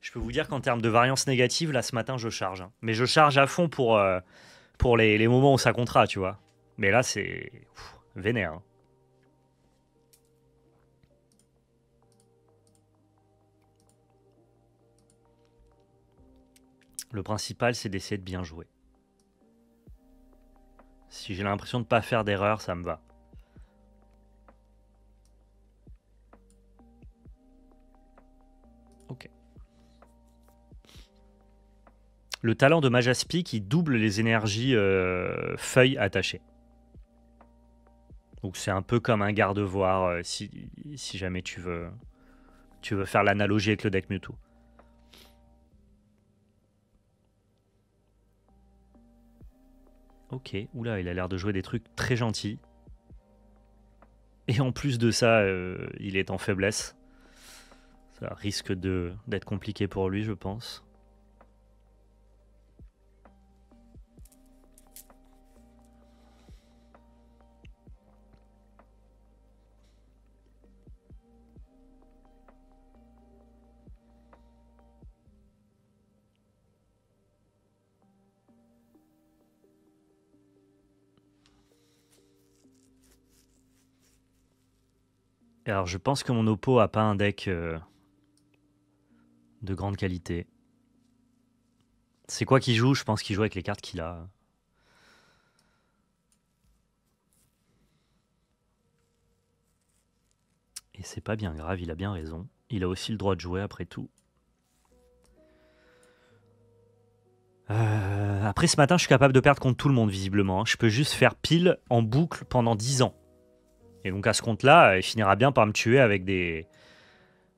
Je peux vous dire qu'en termes de variance négative, là, ce matin, je charge. Hein. Mais je charge à fond pour les moments où ça comptera, tu vois. Mais là, c'est vénère. Hein. Le principal, c'est d'essayer de bien jouer. Si j'ai l'impression de ne pas faire d'erreur, ça me va. Ok. Le talent de Majaspi qui double les énergies feuilles attachées. Donc c'est un peu comme un garde-voir si jamais tu veux faire l'analogie avec le deck Mewtwo. Ok, oula, il a l'air de jouer des trucs très gentils. Et en plus de ça, il est en faiblesse. Ça risque d'être compliqué pour lui, je pense. Alors, je pense que mon oppo a pas un deck de grande qualité. C'est quoi qu'il joue? Je pense qu'il joue avec les cartes qu'il a. Et c'est pas bien grave, il a bien raison. Il a aussi le droit de jouer après tout. Après ce matin, je suis capable de perdre contre tout le monde, visiblement. Hein. Je peux juste faire pile en boucle pendant 10 ans. Et donc à ce compte-là, il finira bien par me tuer avec des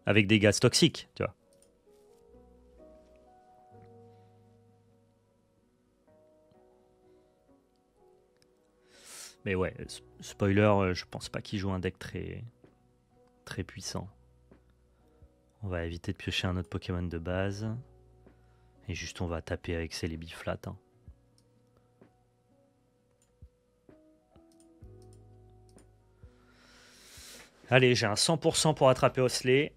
gaz toxiques, tu vois. Mais ouais, spoiler, je pense pas qu'il joue un deck très puissant. On va éviter de piocher un autre Pokémon de base. Et juste on va taper avec Celebi flat. Hein. Allez, j'ai un 100% pour attraper Osley.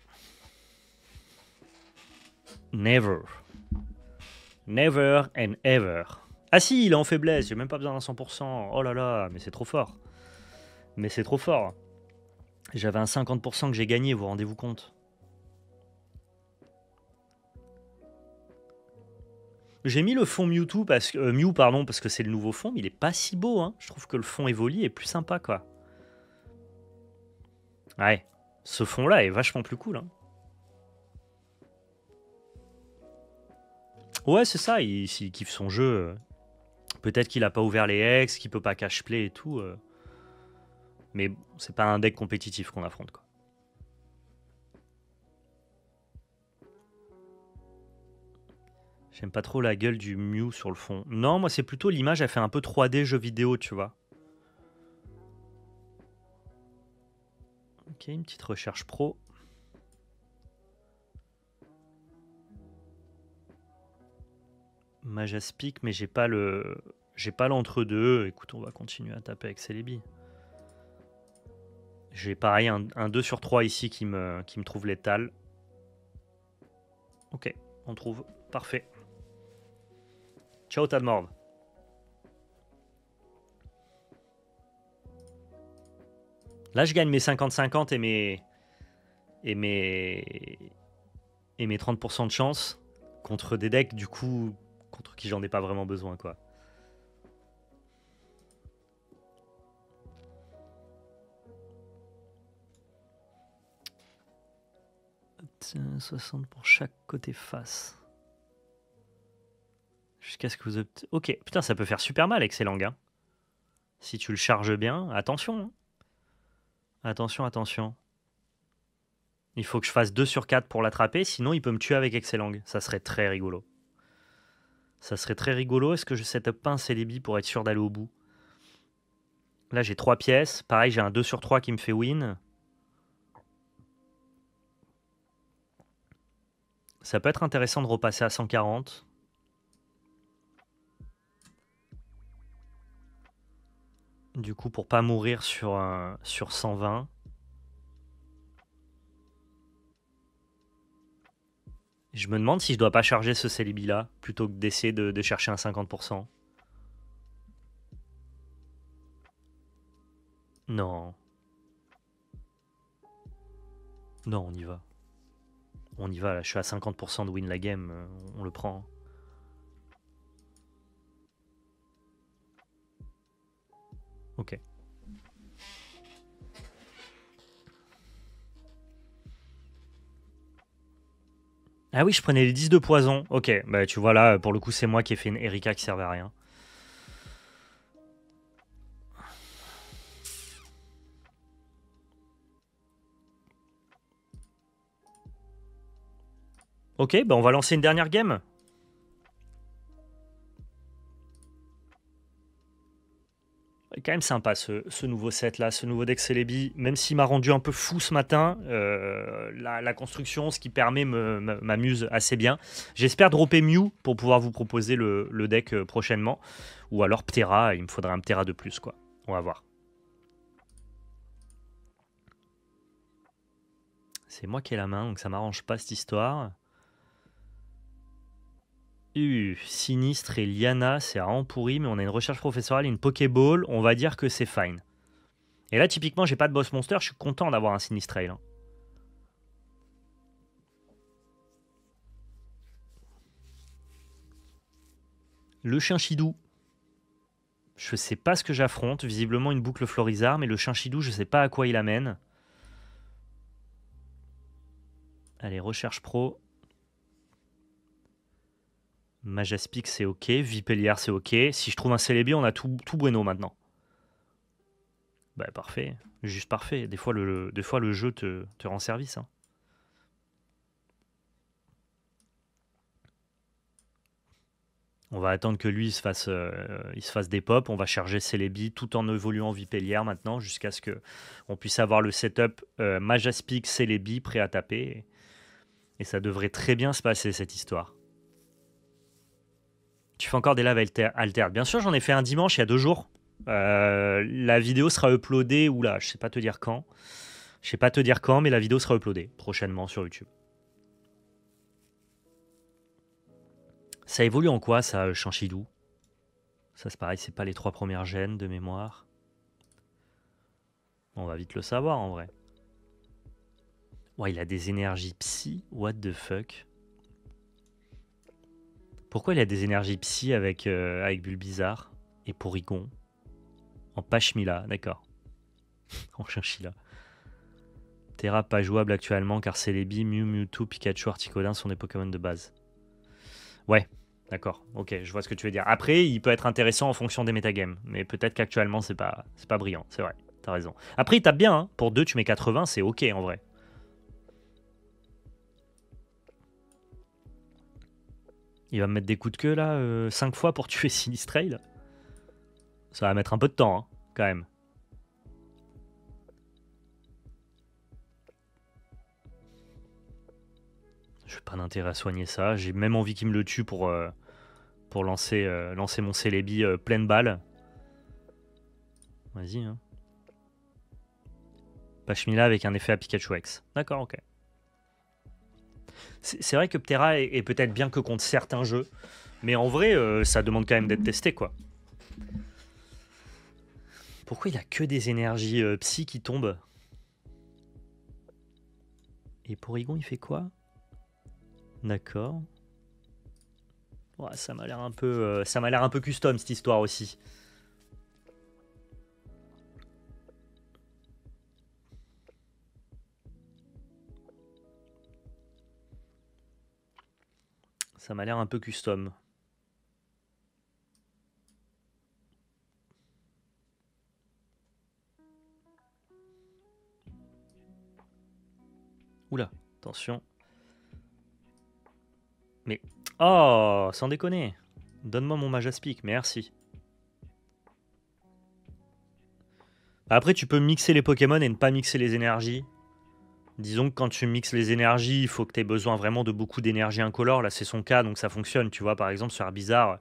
Never. Never and ever. Ah si, il est en faiblesse, j'ai même pas besoin d'un 100%. Oh là là, mais c'est trop fort. Mais c'est trop fort. J'avais un 50% que j'ai gagné, vous rendez-vous compte? J'ai mis le fond Mewtwo parce que, Mew pardon, parce que c'est le nouveau fond, mais il est pas si beau. Hein. Je trouve que le fond Evoli est plus sympa, quoi. Ouais, ce fond-là est vachement plus cool. Hein. Ouais, c'est ça, s'il kiffe son jeu. Peut-être qu'il a pas ouvert les ex, qu'il peut pas cash play et tout. Mais c'est pas un deck compétitif qu'on affronte, quoi. J'aime pas trop la gueule du Mew sur le fond. Non, moi c'est plutôt l'image, elle fait un peu 3D jeu vidéo, tu vois. Ok, une petite recherche pro. Majaspic, mais j'ai pas l'entre-deux. Écoute, on va continuer à taper avec Celebi. J'ai pareil un 2 sur 3 ici qui me trouve létal. Ok, on trouve. Parfait. Ciao Tadmorve. Là, je gagne mes 50-50 et mes 30% de chance contre des decks, du coup, contre qui j'en ai pas vraiment besoin, quoi. Tiens, 60 pour chaque côté face. Jusqu'à ce que vous obteniez... Ok, putain, ça peut faire super mal, Excellang. Hein. Si tu le charges bien, attention. Hein. Attention, attention. Il faut que je fasse 2 sur 4 pour l'attraper, sinon il peut me tuer avec Excellang. Ça serait très rigolo. Ça serait très rigolo. Est-ce que je setup pas un Celebi pour être sûr d'aller au bout? Là, j'ai 3 pièces. Pareil, j'ai un 2 sur 3 qui me fait win. Ça peut être intéressant de repasser à 140. Du coup, pour pas mourir sur 120. Je me demande si je dois pas charger ce Celebi là, plutôt que d'essayer de chercher un 50%. Non. Non, on y va. On y va, là, je suis à 50% de win la game, on le prend. Ok. Ah oui, je prenais les 10 de poison. Ok, bah tu vois là, pour le coup, c'est moi qui ai fait une Erika qui servait à rien. Ok, bah on va lancer une dernière game. Quand même sympa ce nouveau set là, ce nouveau deck Celebi, même s'il m'a rendu un peu fou ce matin, la construction, ce qui permet m'amuse assez bien. J'espère dropper Mew pour pouvoir vous proposer le deck prochainement, ou alors Ptera, il me faudra un Ptera de plus quoi, on va voir. C'est moi qui ai la main, donc ça m'arrange pas cette histoire. Sinistre et Liana, c'est vraiment pourri, mais on a une recherche professorale et une Pokéball, on va dire que c'est fine. Et là, typiquement, j'ai pas de boss monster, je suis content d'avoir un Sinistrail. Hein. Le Chinchidou. Je sais pas ce que j'affronte, visiblement une boucle Florizarre, mais le Chinchidou, je sais pas à quoi il amène. Allez, recherche pro. Majaspic, c'est ok. Vipellière, c'est ok. Si je trouve un Celebi, on a tout bueno maintenant. Bah, parfait. Juste parfait. Des fois, le jeu te rend service. Hein. On va attendre que lui il se fasse des pops. On va charger Celebi tout en évoluant Vipellière maintenant jusqu'à ce qu'on puisse avoir le setup Majaspic Celebi prêt à taper. Et ça devrait très bien se passer cette histoire. Tu fais encore des lives alter. Bien sûr, j'en ai fait un dimanche il y a 2 jours. La vidéo sera uploadée, oula, je sais pas te dire quand. Je sais pas te dire quand, mais la vidéo sera uploadée prochainement sur YouTube. Ça évolue en quoi, ça, Chanchidou? Ça, c'est pareil, c'est pas les 3 premières gènes de mémoire. On va vite le savoir, en vrai. Ouais, il a des énergies psy. What the fuck? Pourquoi il a des énergies psy avec Bulbizarre et Porygon? En Pachmila, d'accord. En Chinchilla. Terra pas jouable actuellement car Celebi, Mew, Mewtwo, Pikachu, Articodin sont des Pokémon de base. Ouais, d'accord. Ok, je vois ce que tu veux dire. Après, il peut être intéressant en fonction des métagames. Mais peut-être qu'actuellement, c'est pas brillant. C'est vrai, t'as raison. Après, il tape bien. Hein. Pour 2, tu mets 80, c'est ok en vrai. Il va me mettre des coups de queue là, 5 fois pour tuer Sinistrail. Ça va mettre un peu de temps, hein, quand même. Je n'ai pas d'intérêt à soigner ça. J'ai même envie qu'il me le tue pour lancer mon Celebi pleine balle. Vas-y. Hein. Pachmila avec un effet à Pikachu X. D'accord, ok. C'est vrai que Ptera est peut-être bien que contre certains jeux. Mais en vrai, ça demande quand même d'être testé, quoi. Pourquoi il a que des énergies psy qui tombent? Et Porygon, il fait quoi? D'accord. Ouais, ça m'a l'air un peu custom cette histoire aussi. Ça m'a l'air un peu custom. Oula, attention. Mais... Oh, sans déconner. Donne-moi mon Majaspic, merci. Après, tu peux mixer les Pokémon et ne pas mixer les énergies. Disons que quand tu mixes les énergies, il faut que tu aies besoin vraiment de beaucoup d'énergie incolore. Là, c'est son cas, donc ça fonctionne. Tu vois, par exemple, sur Herbizarre,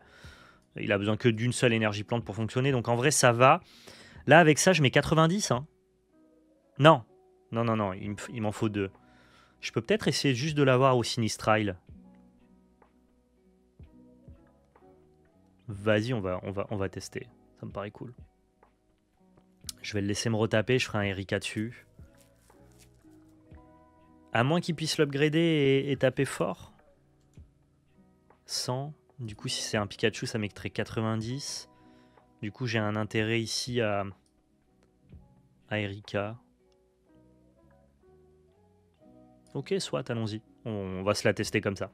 il a besoin que d'une seule énergie plante pour fonctionner. Donc en vrai, ça va. Là, avec ça, je mets 90. Hein. Non. Non, il m'en faut 2. Je peux peut-être essayer juste de l'avoir au Sinistrail. Vas-y, on va tester. Ça me paraît cool. Je vais le laisser me retaper, je ferai un Erika dessus. À moins qu'il puisse l'upgrader et taper fort. 100. Du coup, si c'est un Pikachu, ça mettrait 90. Du coup, j'ai un intérêt ici à Erika. Ok, soit, allons-y. On va se la tester comme ça.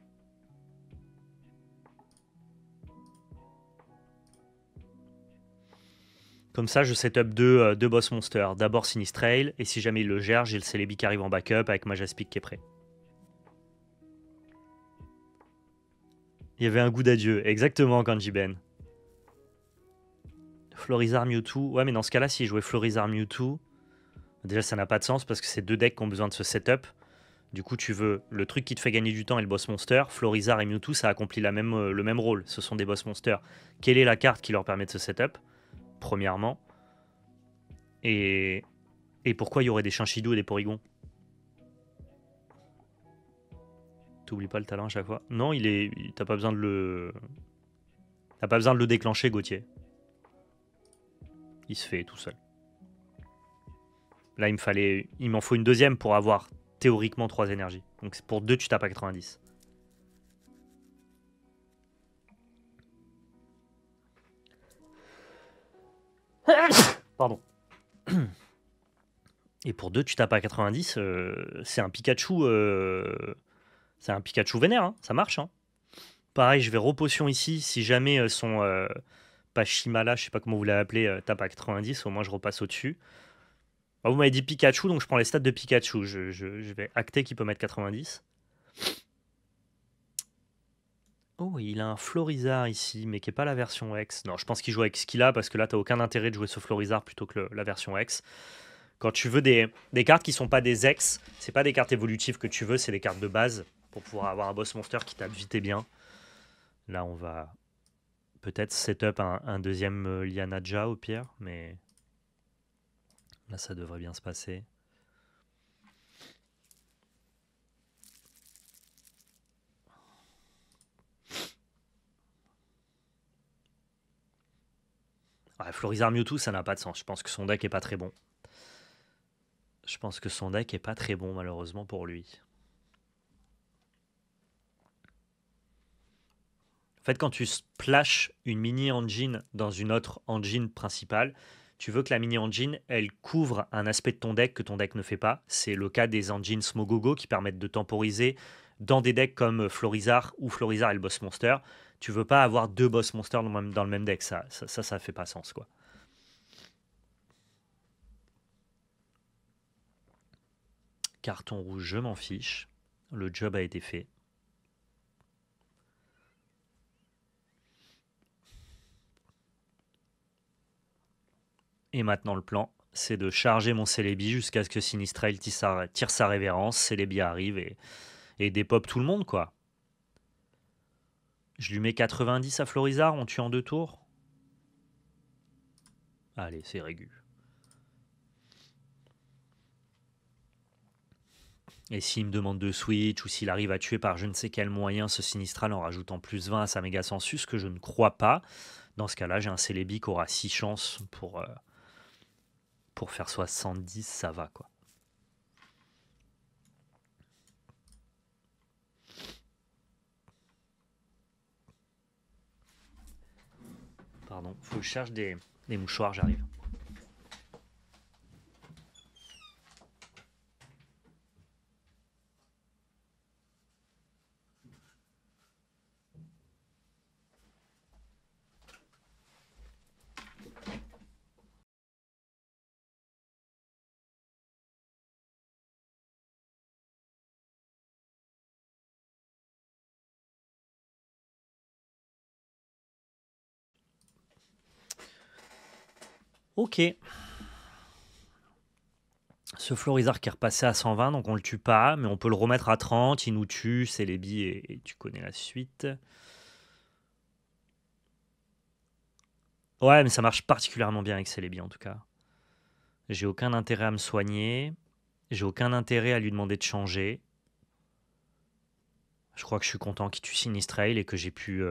Comme ça, je setup deux boss monsters. D'abord Sinistrail, et si jamais il le gère, j'ai le Celebi qui arrive en backup avec Majaspic qui est prêt. Il y avait un goût d'adieu, exactement, Kanji Ben. Florizarre Mewtwo. Ouais, mais dans ce cas-là, si je jouais Florizarre Mewtwo, déjà ça n'a pas de sens parce que c'est 2 decks qui ont besoin de ce setup. Du coup, tu veux le truc qui te fait gagner du temps et le boss monster. Florizarre et Mewtwo, ça accomplit le même rôle. Ce sont des boss monsters. Quelle est la carte qui leur permet de ce setup? Premièrement. Et pourquoi il y aurait des Chinchidou et des Porygon? T'oublies pas le talent à chaque fois. Non, t'as pas besoin de le... T'as pas besoin de le déclencher, Gauthier. Il se fait tout seul. Là, il m'en faut une deuxième pour avoir théoriquement 3 énergies. Donc pour 2, tu tapes à 90. Pardon. Et pour 2, tu tapes à 90, c'est un Pikachu. C'est un Pikachu vénère, hein, ça marche. Hein. Pareil, je vais repotion ici. Si jamais son Pachimala, je sais pas comment vous l'avez appelé, tape à 90, au moins je repasse au-dessus. Ah, vous m'avez dit Pikachu, donc je prends les stats de Pikachu. Je vais acter qu'il peut mettre 90. Oh, il a un Florizard ici, mais qui n'est pas la version X. Non, je pense qu'il joue avec ce qu'il a, parce que là, tu n'as aucun intérêt de jouer ce Florizard plutôt que la version X. Quand tu veux des cartes qui sont pas des X, c'est pas des cartes évolutives que tu veux, c'est des cartes de base pour pouvoir avoir un boss monster qui tape vite et bien. Là, on va peut-être setup un deuxième Lianaja au pire, mais là, ça devrait bien se passer. Ouais, Florizard Mewtwo, ça n'a pas de sens. Je pense que son deck est pas très bon. Je pense que son deck est pas très bon, malheureusement, pour lui. En fait, quand tu splashes une mini-engine dans une autre engine principale, tu veux que la mini-engine, elle couvre un aspect de ton deck que ton deck ne fait pas. C'est le cas des engines Smogogo qui permettent de temporiser dans des decks comme Florizard ou Florizard et le boss monster. Tu veux pas avoir deux boss monsters dans le même deck. Ça fait pas sens, quoi. Carton rouge, je m'en fiche. Le job a été fait. Et maintenant, le plan, c'est de charger mon Celebi jusqu'à ce que Sinistrail tire sa révérence, Celebi arrive et dépop tout le monde, quoi. Je lui mets 90 à Florizard, on tue en 2 tours. Allez, c'est régu. Et s'il me demande de switch, ou s'il arrive à tuer par je ne sais quel moyen ce Sinistral en rajoutant plus 20 à sa méga sensus, que je ne crois pas, dans ce cas-là, j'ai un Celebi qui aura 6 chances pour faire 70, ça va, quoi. Pardon, faut que je cherche des mouchoirs, j'arrive. Ok. Ce Florizard qui est repassé à 120, donc on le tue pas, mais on peut le remettre à 30, il nous tue, c'est les billes et tu connais la suite. Ouais, mais ça marche particulièrement bien avec Celebi en tout cas. J'ai aucun intérêt à me soigner, j'ai aucun intérêt à lui demander de changer. Je crois que je suis content qu'il tue Sinistrail et que j'ai pu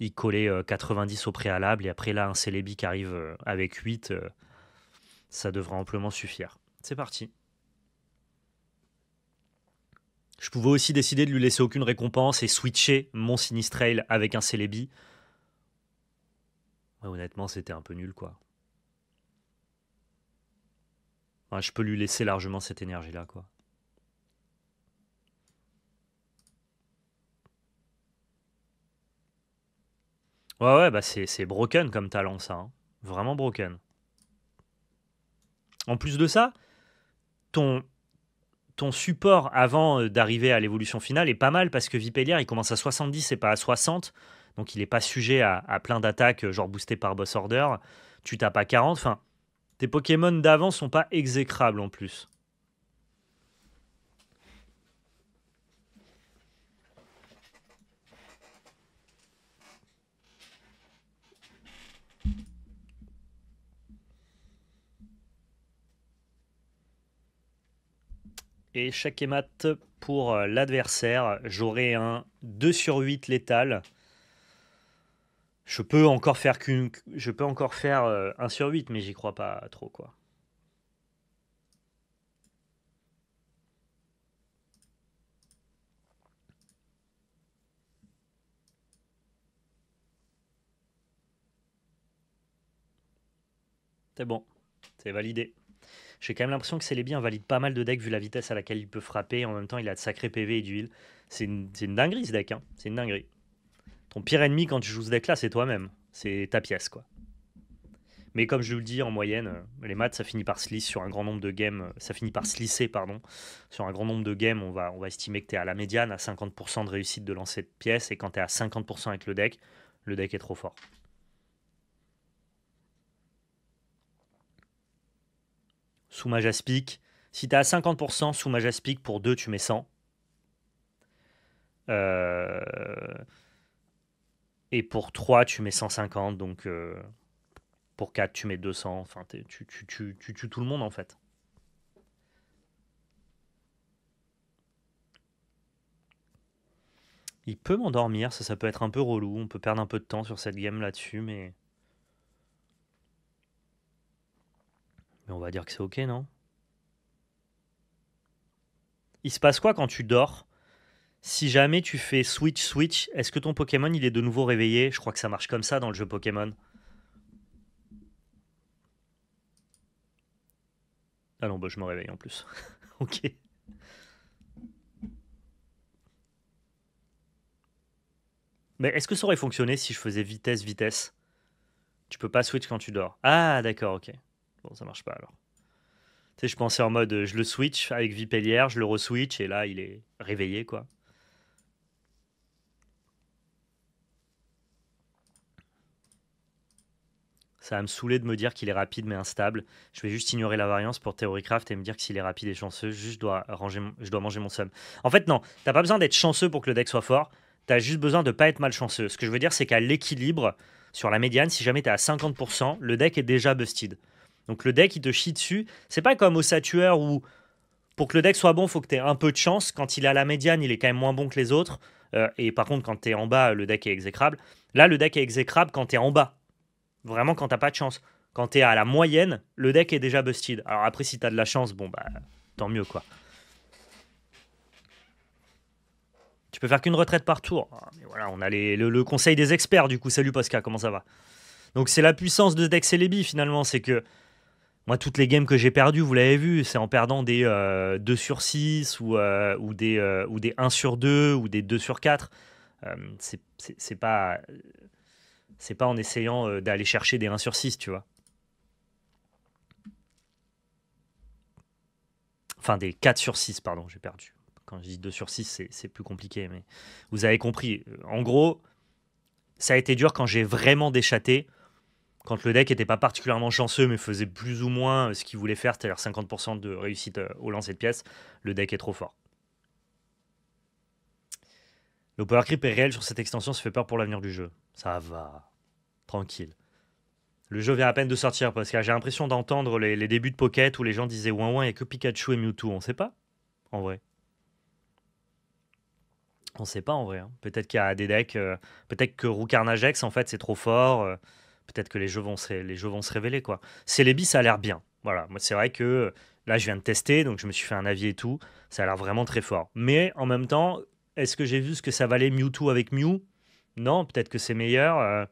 y coller 90 au préalable, et après là un Celebi qui arrive avec 8, ça devrait amplement suffire. C'est parti. Je pouvais aussi décider de lui laisser aucune récompense et switcher mon Sinistrail avec un Celebi. Ouais, honnêtement, c'était un peu nul, quoi. Enfin, je peux lui laisser largement cette énergie-là, quoi. Ouais, ouais, bah c'est broken comme talent, ça, hein. Vraiment broken. En plus de ça, ton, ton support avant d'arriver à l'évolution finale est pas mal parce que Vipellier, il commence à 70 et pas à 60. Donc il n'est pas sujet à plein d'attaques, genre boosté par Boss Order. Tu tapes à 40. Enfin, tes Pokémon d'avant sont pas exécrables en plus. Et chaque émat pour l'adversaire, j'aurai un 2 sur 8 létal. Je peux encore faire 1 sur 8, mais j'y crois pas trop, quoi. C'est bon, c'est validé. J'ai quand même l'impression que Celebi invalide pas mal de decks vu la vitesse à laquelle il peut frapper. En même temps, il a de sacrés PV et d'huile. C'est une dinguerie ce deck, hein. C'est une dinguerie. Ton pire ennemi quand tu joues ce deck là, c'est toi-même. C'est ta pièce, quoi. Mais comme je vous le dis, en moyenne, les maths, ça finit par se lisser sur un grand nombre de games, ça finit par se lisser, pardon. Sur un grand nombre de games, on va estimer que tu es à la médiane, à 50% de réussite de lancer de pièces, et quand tu es à 50% avec le deck est trop fort. Sous Majaspic, si tu es à 50%, sous Majaspic, pour 2, tu mets 100. Et pour 3, tu mets 150, donc pour 4, tu mets 200. Enfin, tu tues tout le monde en fait. Il peut m'endormir, ça peut être un peu relou. On peut perdre un peu de temps sur cette game là-dessus, mais on va dire que c'est ok, non? Il se passe quoi quand tu dors? Si jamais tu fais switch, est-ce que ton Pokémon il est de nouveau réveillé? Je crois que ça marche comme ça dans le jeu Pokémon. Ah non, bah je me réveille en plus. Ok. Mais est-ce que ça aurait fonctionné si je faisais vitesse? Tu peux pas switch quand tu dors. Ah d'accord, ok. Bon, ça marche pas alors. Tu sais, je pensais en mode je le switch avec Vipellière, je le re-switch et là il est réveillé quoi. Ça va me saouler de me dire qu'il est rapide mais instable. Je vais juste ignorer la variance pour Theorycraft et me dire que s'il est rapide et chanceux, juste je dois manger mon seum. En fait, non, t'as pas besoin d'être chanceux pour que le deck soit fort. T'as juste besoin de pas être malchanceux. Ce que je veux dire, c'est qu'à l'équilibre, sur la médiane, si jamais t'es à 50%, le deck est déjà busted. Donc le deck, il te chie dessus. C'est pas comme au Satueur où pour que le deck soit bon, il faut que tu aies un peu de chance. Quand il est à la médiane, il est quand même moins bon que les autres. Et par contre, quand tu es en bas, le deck est exécrable. Là, le deck est exécrable quand tu es en bas. Vraiment, quand t'as pas de chance. Quand tu es à la moyenne, le deck est déjà busted. Alors après, si tu as de la chance, bon, bah, tant mieux, quoi. Tu peux faire qu'une retraite par tour. Ah, mais voilà, on a le conseil des experts, du coup. Salut Posca, comment ça va? Donc c'est la puissance de deck Celebi, finalement. C'est que moi, toutes les games que j'ai perdues, vous l'avez vu, c'est en perdant des 2 sur 6 ou des 1 sur 2 ou des 2 sur 4. Euh, c'est pas, c'est pas en essayant d'aller chercher des 1 sur 6, tu vois. Enfin, des 4 sur 6, pardon, j'ai perdu. Quand je dis 2 sur 6, c'est plus compliqué, mais vous avez compris. En gros, ça a été dur quand j'ai vraiment déchatté. Quand le deck n'était pas particulièrement chanceux, mais faisait plus ou moins ce qu'il voulait faire, c'est-à-dire 50% de réussite au lancer de pièces, le deck est trop fort. Le power creep est réel sur cette extension, ça fait peur pour l'avenir du jeu. Ça va, tranquille. Le jeu vient à peine de sortir parce que j'ai l'impression d'entendre les débuts de Pocket où les gens disaient ouin ouin, il n'y a que Pikachu et Mewtwo. On sait pas, en vrai. On sait pas en vrai, hein. Peut-être qu'il y a des decks, peut-être que Roucarnagex en fait c'est trop fort. Peut-être que les jeux vont se révéler quoi. Celebi ça a l'air bien. Voilà, moi c'est vrai que là je viens de tester donc je me suis fait un avis et tout. Ça a l'air vraiment très fort. Mais en même temps, est-ce que j'ai vu ce que ça valait Mewtwo avec Mew? Non, peut-être que c'est meilleur.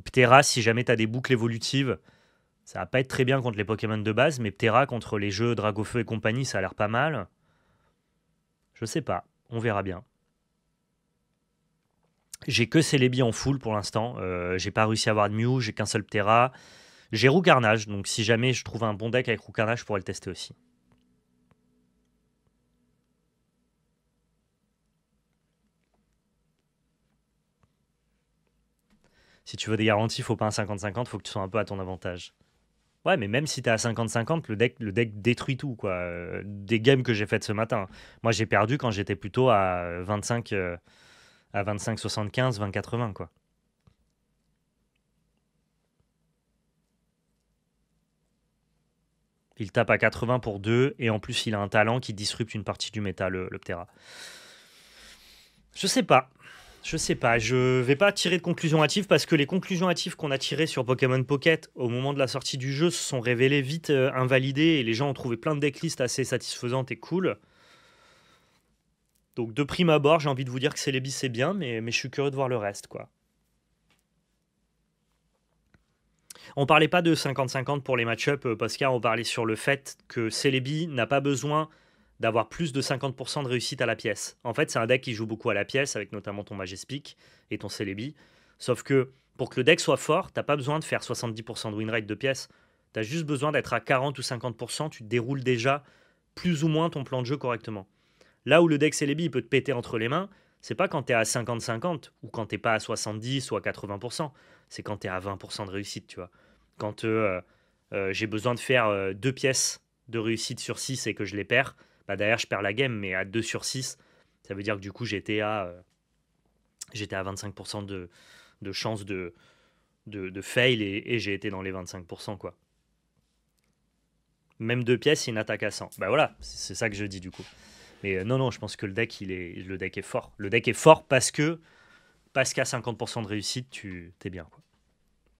Ptera, si jamais tu as des boucles évolutives, ça va pas être très bien contre les Pokémon de base, mais Ptera contre les jeux Dragofeu et compagnie, ça a l'air pas mal. Je sais pas, on verra bien. J'ai que Celebi en full pour l'instant. J'ai pas réussi à avoir de Mew, j'ai qu'un seul Ptera. J'ai Roucarnage, donc si jamais je trouve un bon deck avec Roucarnage, je pourrais le tester aussi. Si tu veux des garanties, faut pas un 50-50, faut que tu sois un peu à ton avantage. Ouais, mais même si t'es à 50-50, le deck détruit tout, quoi. Des games que j'ai faites ce matin. Moi, j'ai perdu quand j'étais plutôt à 25, à 25-75, 20-80, quoi. Il tape à 80 pour 2, et en plus, il a un talent qui disrupte une partie du méta, le Ptera. Je sais pas. Je sais pas, je vais pas tirer de conclusions hâtives parce que les conclusions hâtives qu'on a tirées sur Pokémon Pocket au moment de la sortie du jeu se sont révélées vite invalidées et les gens ont trouvé plein de decklists assez satisfaisantes et cool. Donc de prime abord, j'ai envie de vous dire que Celebi c'est bien, mais je suis curieux de voir le reste quoi. On parlait pas de 50-50 pour les match-up, Pascal, on parlait sur le fait que Celebi n'a pas besoin d'avoir plus de 50% de réussite à la pièce. En fait, c'est un deck qui joue beaucoup à la pièce, avec notamment ton Majespic et ton Celebi. Sauf que Pour que le deck soit fort, t'as pas besoin de faire 70% de win rate de pièces. Tu as juste besoin d'être à 40 ou 50%, tu déroules déjà plus ou moins ton plan de jeu correctement. Là où le deck Celebi, il peut te péter entre les mains, c'est pas quand tu es à 50-50 ou quand t'es pas à 70 ou à 80%, c'est quand tu es à 20% de réussite, tu vois. Quand j'ai besoin de faire 2 pièces de réussite sur 6 et que je les perds, bah derrière je perds la game, mais à 2 sur 6, ça veut dire que du coup j'étais à 25% de chance de fail et j'ai été dans les 25%, quoi. Même 2 pièces, c'est une attaque à 100. Bah voilà, c'est ça que je dis du coup. Mais non, non, je pense que le deck est fort. Le deck est fort parce qu'à 50% de réussite, tu t'es bien, quoi.